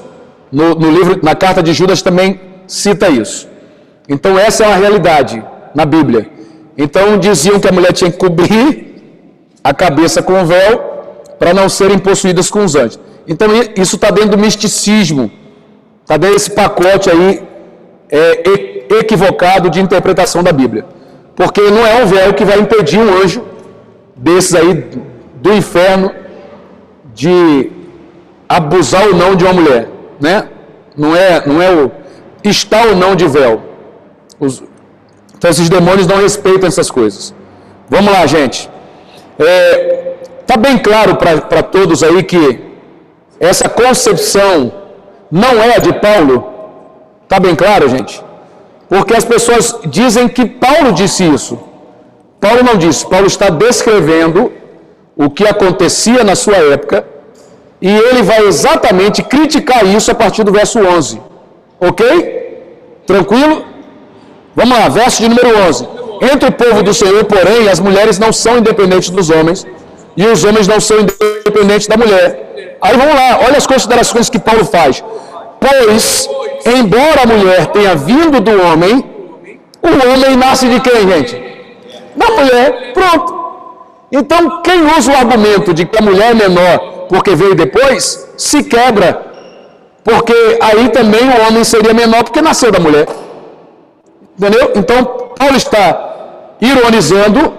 no livro, na carta de Judas também cita isso. Então essa é uma realidade na Bíblia. Então diziam que a mulher tinha que cobrir a cabeça com o véu para não serem possuídas com os anjos. Então isso está dentro do misticismo, está dentro desse pacote aí equivocado de interpretação da Bíblia. Porque não é um véu que vai impedir um anjo desses aí do inferno de abusar ou não de uma mulher, né? Não é o está ou não de véu. Então esses demônios não respeitam essas coisas. Vamos lá, gente. Está bem claro para todos aí que essa concepção não é a de Paulo. Está bem claro, gente? Porque as pessoas dizem que Paulo disse isso. Paulo não disse. Paulo está descrevendo o que acontecia na sua época e ele vai exatamente criticar isso a partir do verso 11. Ok? Tranquilo? Vamos lá, verso de número 11. Entre o povo do Senhor, porém, as mulheres não são independentes dos homens e os homens não são independentes da mulher. Aí vamos lá, olha as considerações que Paulo faz. Pois, embora a mulher tenha vindo do homem, o homem nasce de quem, gente? Da mulher. Pronto. Então, quem usa o argumento de que a mulher é menor porque veio depois, se quebra. Porque aí também o homem seria menor porque nasceu da mulher. Entendeu? Então, Paulo está ironizando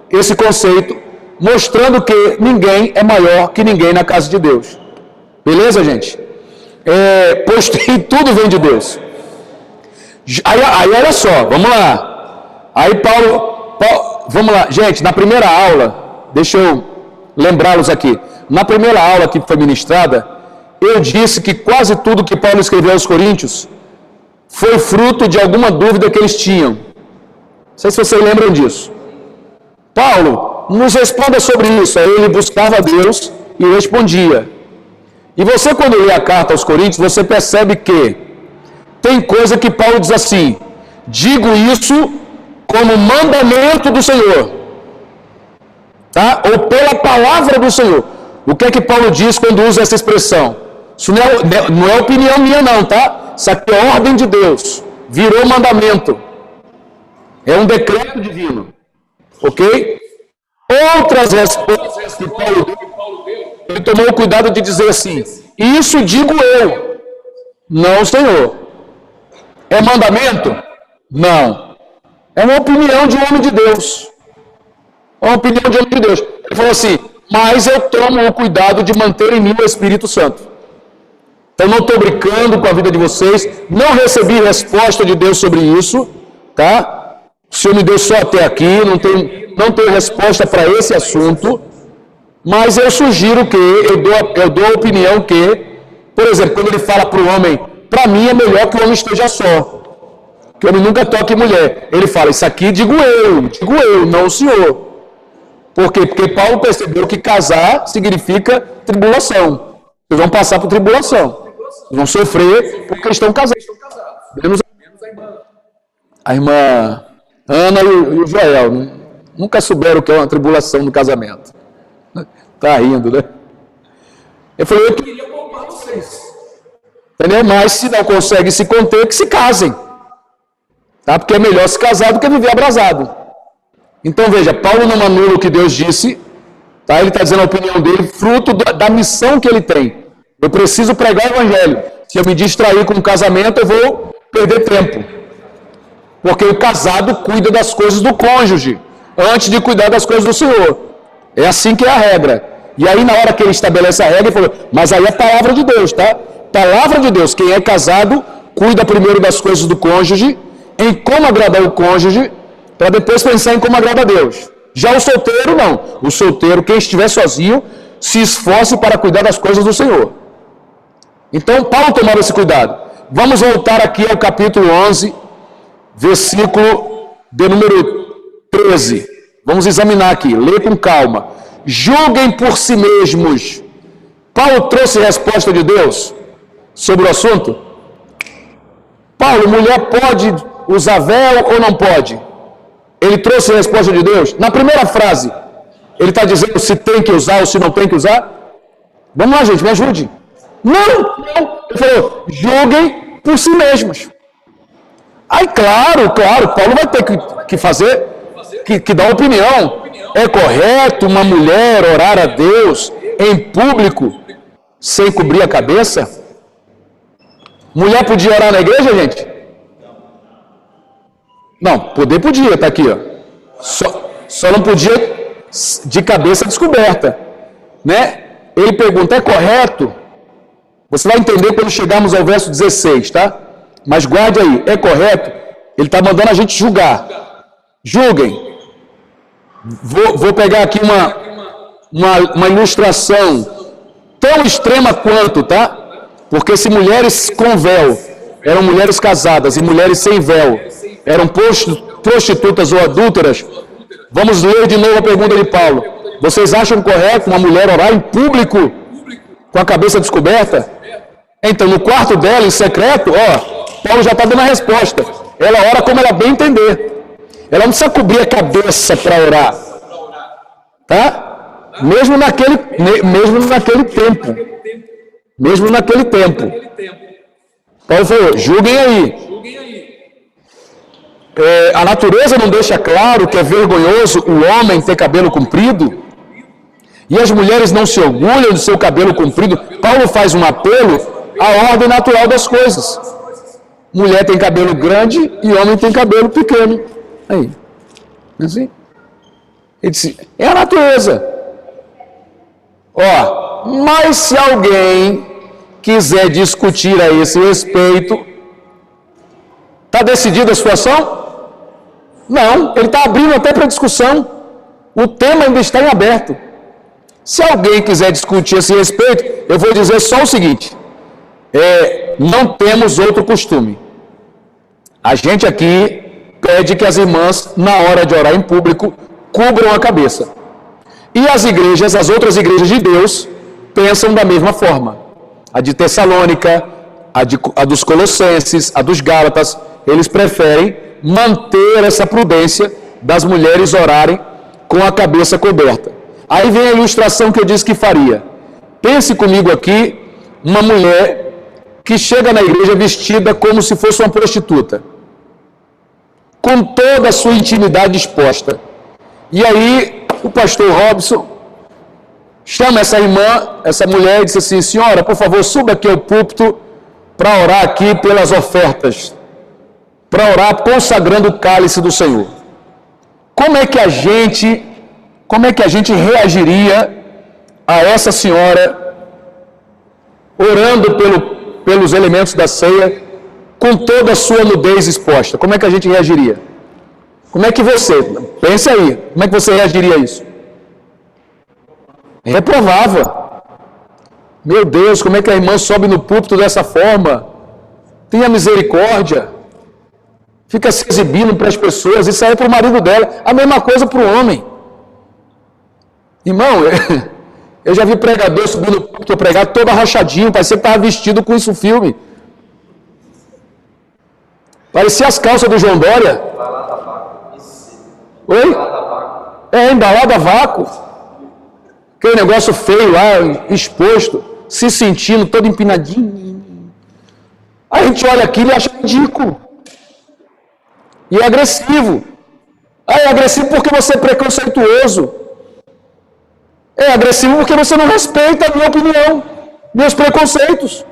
esse conceito, mostrando que ninguém é maior que ninguém na casa de Deus. Beleza, gente? Pois tudo vem de Deus. Aí olha só, vamos lá. Aí Paulo, vamos lá. Gente, na primeira aula, deixa eu lembrá-los aqui. Na primeira aula que foi ministrada, eu disse que quase tudo que Paulo escreveu aos Coríntios foi fruto de alguma dúvida que eles tinham. Não sei se vocês lembram disso. Paulo, nos responda sobre isso. Aí ele buscava a Deus e respondia. E você, quando lê a carta aos Coríntios, você percebe que tem coisa que Paulo diz assim: digo isso como mandamento do Senhor, tá? Ou pela palavra do Senhor. O que é que Paulo diz quando usa essa expressão? Isso não é opinião minha não, tá? Isso aqui é ordem de Deus, virou mandamento. É um decreto divino. Ok? Outras respostas que Paulo deu, ele tomou o cuidado de dizer assim: isso digo eu, não o Senhor. É mandamento? Não. É uma opinião de um homem de Deus. É uma opinião de um homem de Deus. Ele falou assim: mas eu tomo o cuidado de manter em mim o Espírito Santo. Então não estou brincando com a vida de vocês, não recebi resposta de Deus sobre isso, tá? O Senhor me deu só até aqui, não tenho resposta para esse assunto, mas eu sugiro que, eu dou a opinião que, por exemplo, quando ele fala para o homem, para mim é melhor que o homem esteja só, que o homem nunca toque mulher. Ele fala, isso aqui digo eu, não o Senhor. Por quê? Porque Paulo percebeu que casar significa tribulação. Vocês vão passar por tribulação. Vão sofrer porque estão casados. Menos a irmã Ana e o Joel. Nunca souberam o que é uma tribulação no casamento. Tá rindo, né? Eu falei, eu queria poupar vocês. Entendeu? Mas se não conseguem se conter, que se casem. Tá? Porque é melhor se casar do que viver abrasado. Então veja, Paulo não anula o que Deus disse. Tá? Ele está dizendo a opinião dele, fruto da missão que ele tem. Eu preciso pregar o evangelho. Se eu me distrair com o casamento, eu vou perder tempo. Porque o casado cuida das coisas do cônjuge, antes de cuidar das coisas do Senhor. É assim que é a regra. E aí, na hora que ele estabelece a regra, ele falou, mas aí é palavra de Deus, tá? Palavra de Deus. Quem é casado, cuida primeiro das coisas do cônjuge, em como agradar o cônjuge, para depois pensar em como agrada a Deus. Já o solteiro, não. O solteiro, quem estiver sozinho, se esforce para cuidar das coisas do Senhor. Então, Paulo tomava esse cuidado. Vamos voltar aqui ao capítulo 11, versículo de número 13. Vamos examinar aqui, lê com calma. Julguem por si mesmos. Paulo trouxe resposta de Deus sobre o assunto? Paulo, mulher pode usar véu ou não pode? Ele trouxe a resposta de Deus? Na primeira frase, ele está dizendo se tem que usar ou se não tem que usar? Vamos lá, gente, me ajude. Não. Ele falou, julguem por si mesmos. Aí, claro, Paulo vai ter que fazer, que dar opinião. É correto uma mulher orar a Deus em público, sem cobrir a cabeça? Mulher podia orar na igreja, gente? Não, podia, tá aqui, ó. Só não podia de cabeça descoberta, né? Ele pergunta, é correto? Você vai entender quando chegarmos ao verso 16, tá? Mas guarde aí, é correto? Ele está mandando a gente julgar. Julguem. Vou pegar aqui uma ilustração tão extrema quanto, tá? Porque se mulheres com véu eram mulheres casadas e mulheres sem véu eram prostitutas ou adúlteras, vamos ler de novo a pergunta de Paulo. Vocês acham correto uma mulher orar em público com a cabeça descoberta? Então, no quarto dela, em secreto, Paulo já está dando a resposta. Ela ora como ela bem entender. Ela não precisa cobrir a cabeça para orar. Tá? Mesmo naquele tempo. Mesmo naquele tempo. Paulo falou, julguem aí. A natureza não deixa claro que é vergonhoso o homem ter cabelo comprido? E as mulheres não se orgulham de seu cabelo comprido? Paulo faz um apelo à ordem natural das coisas. Mulher tem cabelo grande e homem tem cabelo pequeno. Aí. Assim? Ele disse, é a natureza. Mas se alguém quiser discutir a esse respeito, está decidida a situação? Não, ele está abrindo até para discussão. O tema ainda está em aberto. Se alguém quiser discutir a esse respeito, eu vou dizer só o seguinte, não temos outro costume. A gente aqui pede que as irmãs, na hora de orar em público, cubram a cabeça. E as outras igrejas de Deus, pensam da mesma forma. A de Tessalônica, a dos Colossenses, a dos Gálatas, eles preferem manter essa prudência das mulheres orarem com a cabeça coberta. Aí vem a ilustração que eu disse que faria. Pense comigo aqui, uma mulher que chega na igreja vestida como se fosse uma prostituta. com toda a sua intimidade exposta. E aí, o pastor Robson chama essa irmã, essa mulher, e diz assim: senhora, por favor, suba aqui ao púlpito para orar aqui pelas ofertas, para orar consagrando o cálice do Senhor. Como é que a gente reagiria a essa senhora orando pelos elementos da ceia com toda a sua nudez exposta? Como é que a gente reagiria? Como é que você, pense aí, como é que você reagiria a isso? Reprovava. Meu Deus, como é que a irmã sobe no púlpito dessa forma? Tenha misericórdia. Fica se exibindo para as pessoas. Isso aí é para o marido dela. A mesma coisa para o homem. Irmão, eu já vi pregador subir no púlpito pregar todo arrachadinho, parecia que estava vestido com isso filme. Parecia as calças do João Dória. Oi? Embalado a vácuo. Aquele negócio feio lá, exposto, se sentindo todo empinadinho. A gente olha aquilo e acha ridículo. E é agressivo. É agressivo porque você é preconceituoso. É agressivo porque você não respeita a minha opinião, meus preconceitos.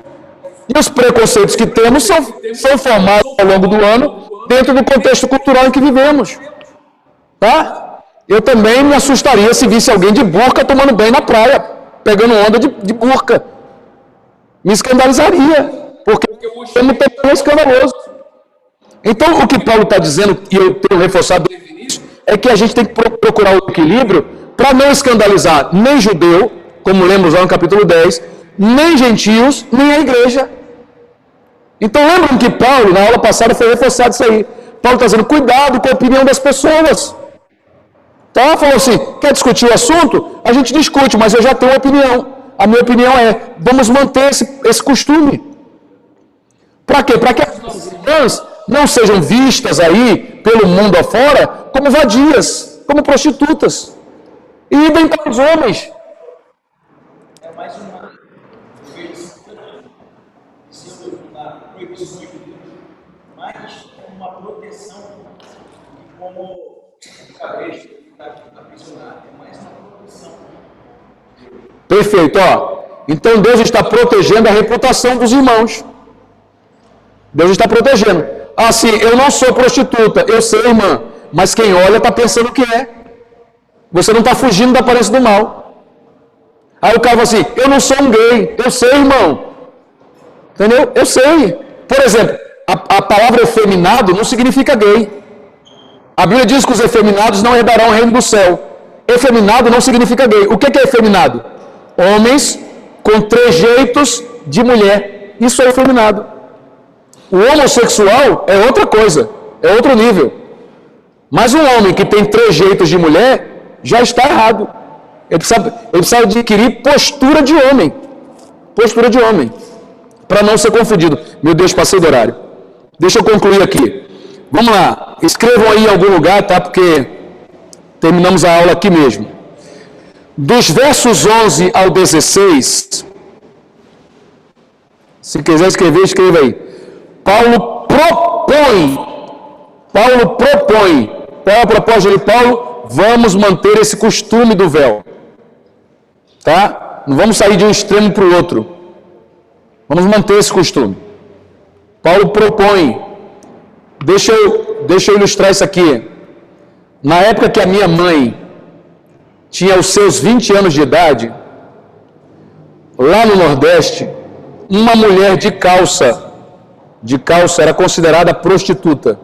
E os preconceitos que temos são formados ao longo do ano dentro do contexto cultural em que vivemos. Tá? Eu também me assustaria se visse alguém de burca tomando banho na praia, pegando onda de burca. Me escandalizaria, porque o termo é escandaloso. Então, o que Paulo está dizendo, e eu tenho reforçado desde o início, é que a gente tem que procurar o equilíbrio para não escandalizar nem judeu, como lemos lá no capítulo 10, nem gentios, nem a igreja. Então, lembram que Paulo, na aula passada, foi reforçado isso aí. Paulo está dizendo, cuidado com a opinião das pessoas. Tá? Falou assim, quer discutir o assunto? A gente discute, mas eu já tenho uma opinião. A minha opinião é, vamos manter esse costume. Para quê? Para que as nossas irmãs não sejam vistas aí, pelo mundo afora, como vadias, como prostitutas. E idem para os homens. É mais uma proibição de Deus, mais como uma proteção e como cabresto que está aprisionado. É mais uma proteção. Perfeito, ó. Então Deus está protegendo a reputação dos irmãos. Deus está protegendo. Assim, eu não sou prostituta, eu sei, irmã, mas quem olha está pensando que é. Você não está fugindo da aparência do mal. Aí o cara fala assim, eu não sou um gay, eu sei, irmão. Entendeu? Eu sei. Por exemplo, a palavra efeminado não significa gay. A Bíblia diz que os efeminados não herdarão o reino do céu. Efeminado não significa gay. O que é efeminado? Homens com trejeitos de mulher. Isso é efeminado. O homossexual é outra coisa, é outro nível. Mas um homem que tem trejeitos de mulher já está errado. Ele precisa adquirir postura de homem. Postura de homem. Para não ser confundido. Meu Deus, passei do horário. Deixa eu concluir aqui. Vamos lá. Escrevam aí em algum lugar, tá? Porque terminamos a aula aqui mesmo. Dos versos 11 ao 16, se quiser escrever, escreva aí. Paulo propõe, qual é a proposta de Paulo? Vamos manter esse costume do véu. Tá? Não vamos sair de um extremo para o outro. Vamos manter esse costume. Paulo propõe. Deixa eu ilustrar isso aqui. Na época que a minha mãe tinha os seus 20 anos de idade, lá no Nordeste, uma mulher de calça era considerada prostituta.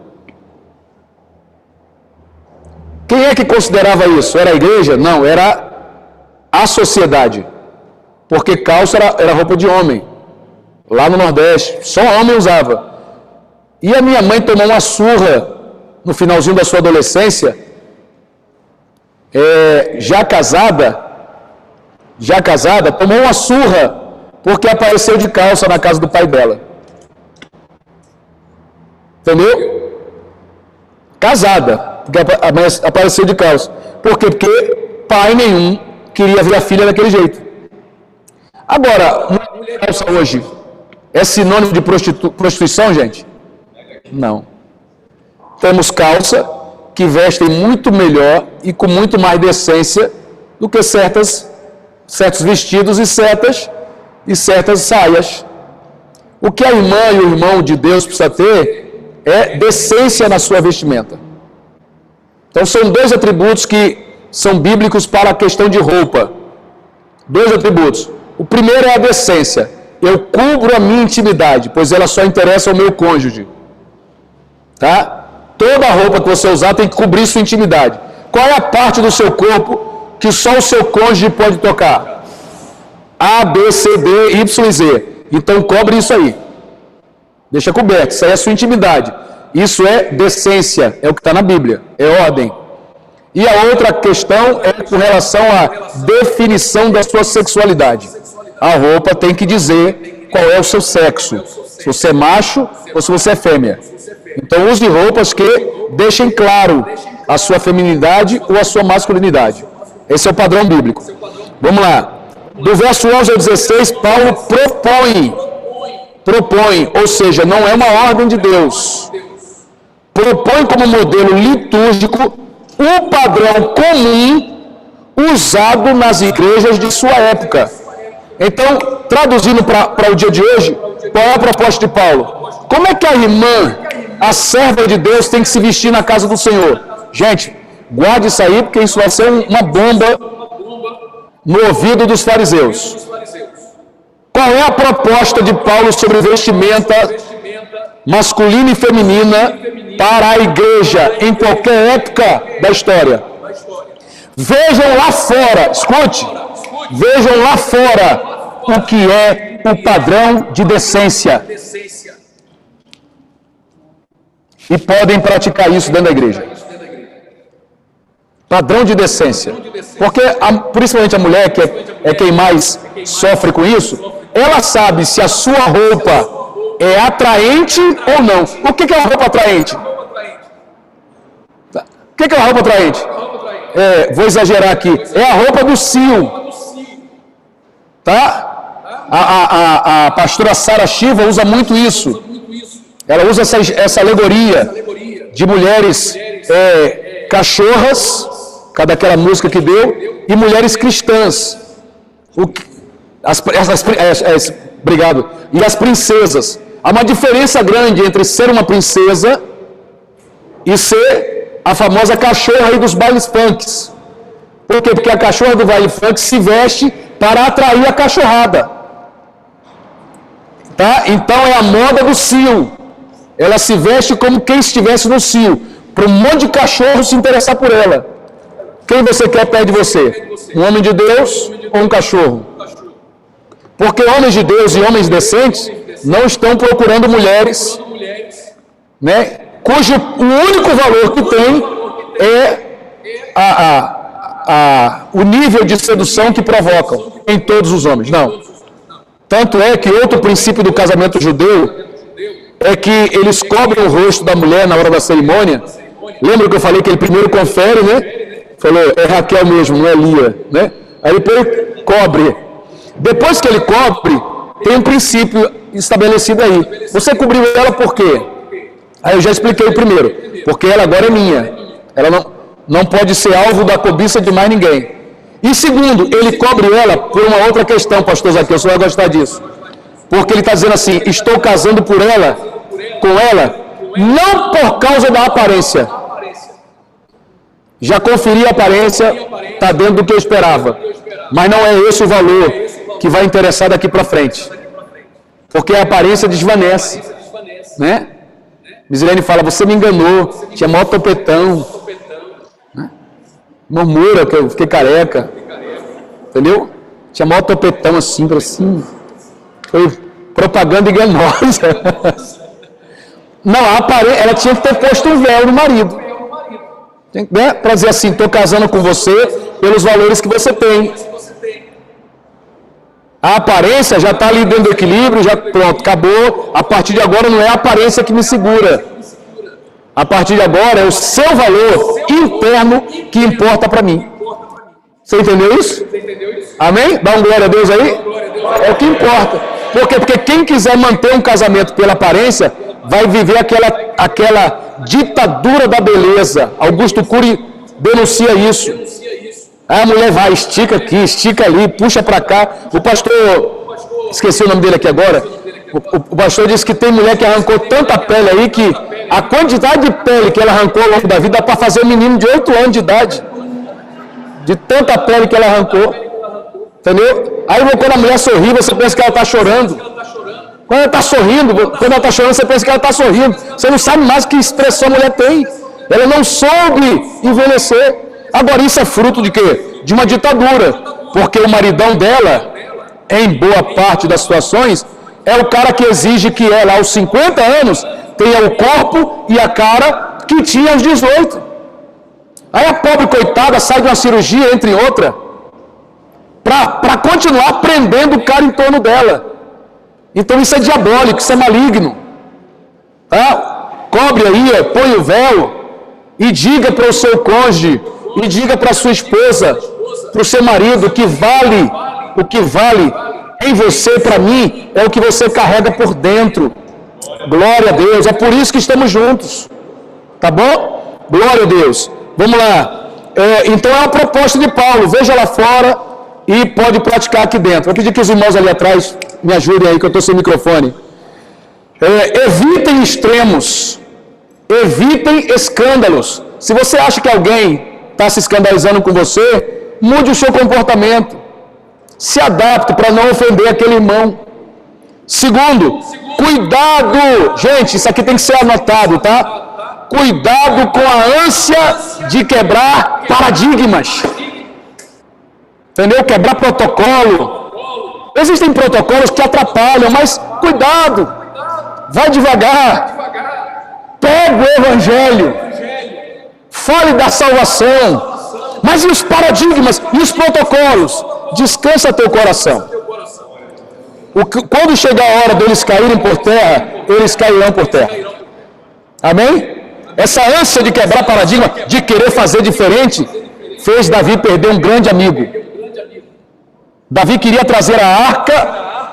Quem é que considerava isso? Era a igreja? Não, era a sociedade. Porque calça era roupa de homem. Lá no Nordeste, só homem usava. E a minha mãe tomou uma surra no finalzinho da sua adolescência, já casada, tomou uma surra porque apareceu de calça na casa do pai dela. Entendeu? Casada, porque apareceu de calça. Por quê? Porque pai nenhum queria ver a filha daquele jeito. Agora, uma mulher de calça hoje é sinônimo de prostituição, gente? Não. temos calça, que vestem muito melhor e com muito mais decência do que certos vestidos e certas saias. O que a irmã e o irmão de Deus precisa ter é decência na sua vestimenta. Então são dois atributos que são bíblicos para a questão de roupa. Dois atributos. O primeiro é a decência. Eu cubro a minha intimidade, pois ela só interessa ao meu cônjuge. Tá? Toda roupa que você usar tem que cobrir sua intimidade. Qual é a parte do seu corpo que só o seu cônjuge pode tocar? A, B, C, D, Y e Z. Então cobre isso aí. Deixa coberto. Isso aí é a sua intimidade. Isso é decência. É o que está na Bíblia. É ordem. E a outra questão é com relação à definição da sua sexualidade. A roupa tem que dizer qual é o seu sexo. Se você é macho ou se você é fêmea. Então use roupas que deixem claro a sua feminilidade ou a sua masculinidade. Esse é o padrão bíblico. Vamos lá. Do verso 11 ao 16, Paulo propõe, ou seja, não é uma ordem de Deus. Propõe como modelo litúrgico o padrão comum usado nas igrejas de sua época. Então, traduzindo para o dia de hoje, qual é a proposta de Paulo? Como é que a irmã, a serva de Deus, tem que se vestir na casa do Senhor? Gente, guarde isso aí, porque isso vai ser uma bomba no ouvido dos fariseus. Qual é a proposta de Paulo sobre vestimenta masculina e feminina para a igreja em qualquer época da história? Vejam lá fora, escute, vejam lá fora o que é o padrão de decência. E podem praticar isso dentro da igreja. Padrão de decência. Porque, principalmente a mulher, que é quem mais sofre com isso, ela sabe se a sua roupa é atraente ou não. O que é uma roupa atraente? O que é uma roupa atraente? Vou exagerar aqui. É a roupa do cio. Tá? A pastora Sara Shiva usa muito isso. Ela usa essa alegoria de mulheres cachorras, cada aquela música que deu, e mulheres cristãs. Obrigado. E as princesas. Há uma diferença grande entre ser uma princesa e ser a famosa cachorra aí dos bailes funks. Por quê? Porque a cachorra do baile funk se veste para atrair a cachorrada. Tá? Então é a moda do cio. Ela se veste como quem estivesse no cio, para um monte de cachorro se interessar por ela. Quem você quer perto de você? Um homem de Deus ou um cachorro? Porque homens de Deus e homens decentes não estão procurando mulheres, né, cujo o único valor que tem é o nível de sedução que provocam em todos os homens. Não. Tanto é que outro princípio do casamento judeu é que eles cobrem o rosto da mulher na hora da cerimônia. Lembra que eu falei que ele primeiro confere, né? Falou, é Raquel mesmo, não é Lia, né? Aí depois ele cobre. Depois que ele cobre, tem um princípio estabelecido aí. Você cobriu ela por quê? Aí eu já expliquei o primeiro. Porque ela agora é minha. Ela não pode ser alvo da cobiça de mais ninguém. E segundo, ele cobre ela por uma outra questão, pastor Zaqueu, você vai gostar disso. Porque ele está dizendo assim, estou casando com ela, não por causa da aparência. Já conferi a aparência, está dentro do que eu esperava. Mas não é esse o valor que vai interessar daqui para frente. Porque a aparência desvanece. Né? Misilene fala, você me enganou, tinha maior topetão. Né? Murmura que eu fiquei careca. Entendeu? Tinha maior topetão assim para cima. Foi propaganda enganosa. Não, ela tinha que ter posto um véu no marido. Né? Para dizer assim, estou casando com você pelos valores que você tem. A aparência já está ali dentro do equilíbrio, já pronto, acabou. A partir de agora não é a aparência que me segura. A partir de agora é o seu valor interno que importa para mim. Você entendeu isso? Amém? Dá um glória a Deus aí? É o que importa. Por quê? Porque quem quiser manter um casamento pela aparência, vai viver aquela ditadura da beleza. Augusto Cury denuncia isso. A mulher vai, estica aqui, estica ali, puxa para cá. O pastor, esqueci o nome dele aqui agora, o pastor disse que tem mulher que arrancou tanta pele aí que a quantidade de pele que ela arrancou ao longo da vida dá para fazer um menino de 8 anos de idade. De tanta pele que ela arrancou. Entendeu? Aí quando a mulher sorri, você pensa que ela está chorando. Quando ela está sorrindo, quando ela está chorando, você pensa que ela está sorrindo. Você não sabe mais que expressão a mulher tem. Ela não soube envelhecer. Agora, isso é fruto de quê? De uma ditadura. Porque o maridão dela, em boa parte das situações, é o cara que exige que ela, aos 50 anos, tenha o corpo e a cara que tinha aos 18. Aí a pobre coitada sai de uma cirurgia, entre outra, para continuar prendendo o cara em torno dela. Então isso é diabólico, isso é maligno. Tá? Cobre aí, põe o véu e diga para o seu cônjuge, e diga para a sua esposa, para o seu marido, o que vale em você, para mim, é o que você carrega por dentro. Glória a Deus, é por isso que estamos juntos. Tá bom? Glória a Deus. Vamos lá. Então é uma proposta de Paulo, veja lá fora e pode praticar aqui dentro. Vou pedir que os irmãos ali atrás me ajudem aí, que eu estou sem microfone. Evitem extremos, evitem escândalos. Se você acha que alguém está se escandalizando com você, mude o seu comportamento. Se adapte para não ofender aquele irmão. Segundo, cuidado. Gente, isso aqui tem que ser anotado, tá? Cuidado com a ânsia de quebrar paradigmas. Entendeu? Quebrar protocolo. Existem protocolos que atrapalham, mas cuidado. Vai devagar. Pega o evangelho. Fale da salvação. Mas e os paradigmas? E os protocolos? Descansa teu coração. Quando chegar a hora deles caírem por terra, eles cairão por terra. Amém? Essa ânsia de quebrar paradigma, de querer fazer diferente, fez Davi perder um grande amigo. Davi queria trazer a arca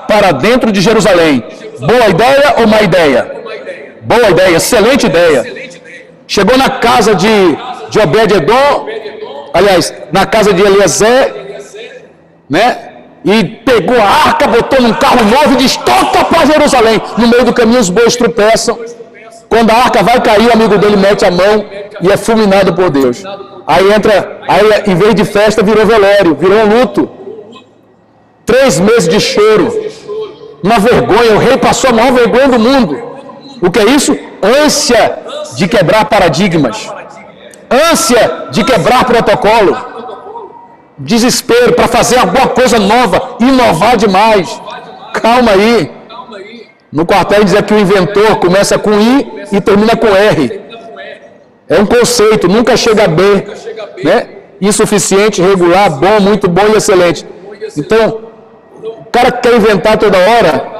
para dentro de Jerusalém. Boa ideia ou má ideia? Boa ideia, excelente ideia. Chegou na casa de Obed-edom, aliás, na casa de Eliezer, né? E pegou a arca, botou num carro novo e diz, toca para Jerusalém. No meio do caminho os bois tropeçam. Quando a arca vai cair, o amigo dele mete a mão e é fulminado por Deus. Aí em vez de festa, virou velório, virou luto. 3 meses de choro. Uma vergonha, o rei passou a maior vergonha do mundo. O que é isso? Ânsia de quebrar paradigmas. Ânsia de quebrar protocolo. Desespero para fazer alguma coisa nova, inovar demais. Calma aí. No quartel diz que o inventor começa com I e termina com R. É um conceito, nunca chega a B, né? Insuficiente, regular, bom, muito bom e excelente. Então, o cara que quer inventar toda hora,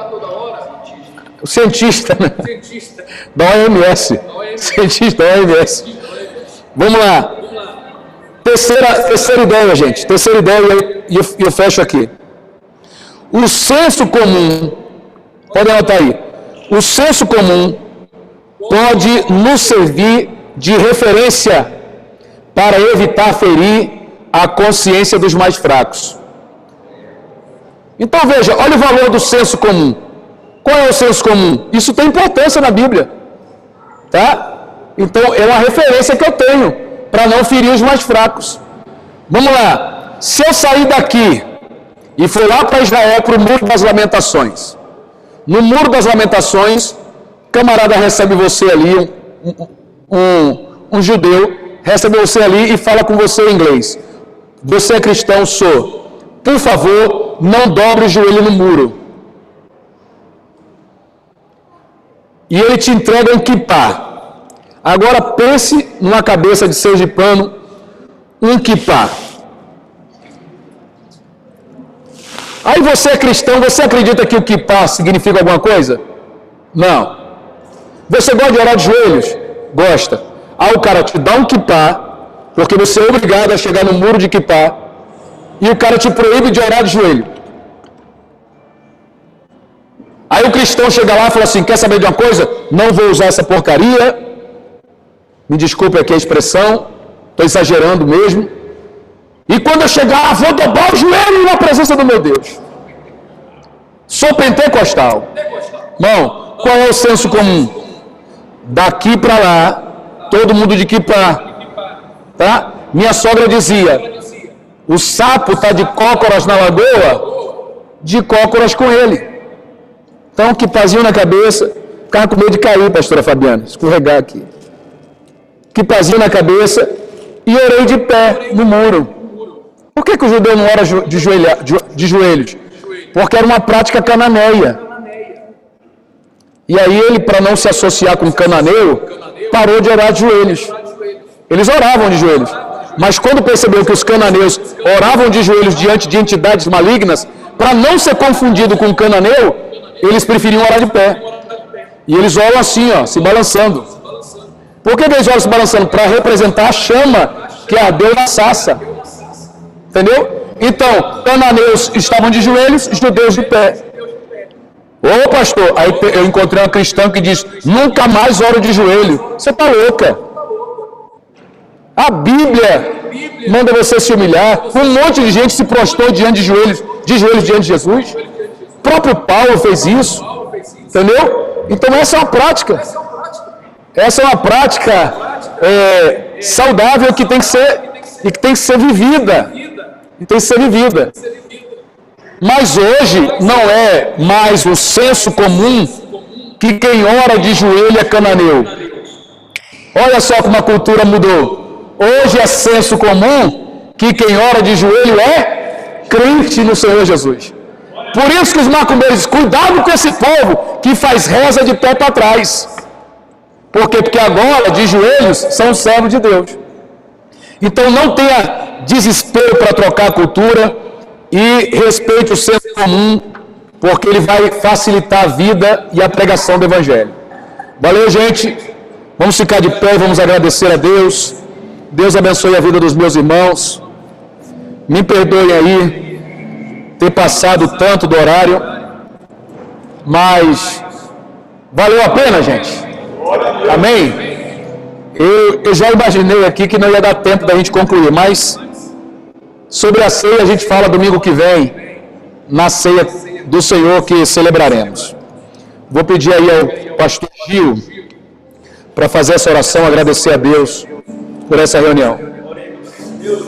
o cientista, né? Da OMS. Cientista da OMS. Vamos lá. Terceira ideia, gente. Terceira ideia e eu fecho aqui. O senso comum, pode anotar aí. O senso comum pode nos servir de referência para evitar ferir a consciência dos mais fracos. Então veja, olha o valor do senso comum. Qual é o senso comum? Isso tem importância na Bíblia. Tá? Então é uma referência que eu tenho para não ferir os mais fracos. Vamos lá. Se eu sair daqui e for lá para Israel, para o Muro das Lamentações. No Muro das Lamentações, o camarada recebe você ali, um judeu, recebe você ali e fala com você em inglês. Você é cristão? Sou. Por favor, não dobre o joelho no muro. E ele te entrega um kippá. Agora pense numa cabeça de sergipano, um kippá. Aí você é cristão, você acredita que o kippá significa alguma coisa? Não. Você gosta de orar de joelhos? Gosta. Aí o cara te dá um kippá, porque você é obrigado a chegar no muro de kippá, e o cara te proíbe de orar de joelho. Aí o cristão chega lá e fala assim, quer saber de uma coisa? Não vou usar essa porcaria, Me desculpe aqui a expressão, estou exagerando mesmo. E quando eu chegar, vou dobrar o joelho na presença do meu Deus. Sou pentecostal. Irmão, qual é o senso comum? Daqui para lá, todo mundo de aqui para... Tá? Minha sogra dizia, o sapo está de cócoras na lagoa, de cócoras com ele. Então, que pazinho na cabeça, ficava com medo de cair, pastora Fabiana, escorregar aqui. Que pazinho na cabeça, e orei de pé no muro. Por que o judeu não ora de joelhos? Porque era uma prática cananeia. E aí ele, para não se associar com cananeu, parou de orar de joelhos. Eles oravam de joelhos. Mas quando percebeu que os cananeus oravam de joelhos diante de entidades malignas, para não ser confundido com cananeu, eles preferiam orar de pé. E eles oram assim, ó, se balançando. Por que eles oram se balançando? Para representar a chama que ardeu na sarça. Entendeu? Então, cananeus estavam de joelhos, judeus de pé. Ô pastor, aí eu encontrei uma cristã que diz, nunca mais oro de joelho. Você está louca. A Bíblia manda você se humilhar. Um monte de gente se prostrou diante de joelhos diante de Jesus. O próprio Paulo fez isso. Entendeu? Então essa é uma prática. Essa é uma prática saudável que tem que ser vivida. E tem que ser vivida. Mas hoje não é mais o senso comum que quem ora de joelho é cananeu. Olha só como a cultura mudou. Hoje é senso comum que quem ora de joelho é crente no Senhor Jesus. Por isso que os macumbeiros dizem, cuidado com esse povo que faz reza de pé para trás. Por quê? Porque agora, de joelhos, são servos de Deus. Então não tenha desespero para trocar a cultura e respeite o senso comum, porque ele vai facilitar a vida e a pregação do Evangelho. Valeu, gente. Vamos ficar de pé e vamos agradecer a Deus. Deus abençoe a vida dos meus irmãos. Me perdoem aí ter passado tanto do horário, mas valeu a pena, gente. Amém? Eu já imaginei aqui que não ia dar tempo da gente concluir, mas sobre a ceia a gente fala domingo que vem, na ceia do Senhor que celebraremos. Vou pedir aí ao pastor Gil para fazer essa oração, agradecer a Deus por essa reunião. Deus,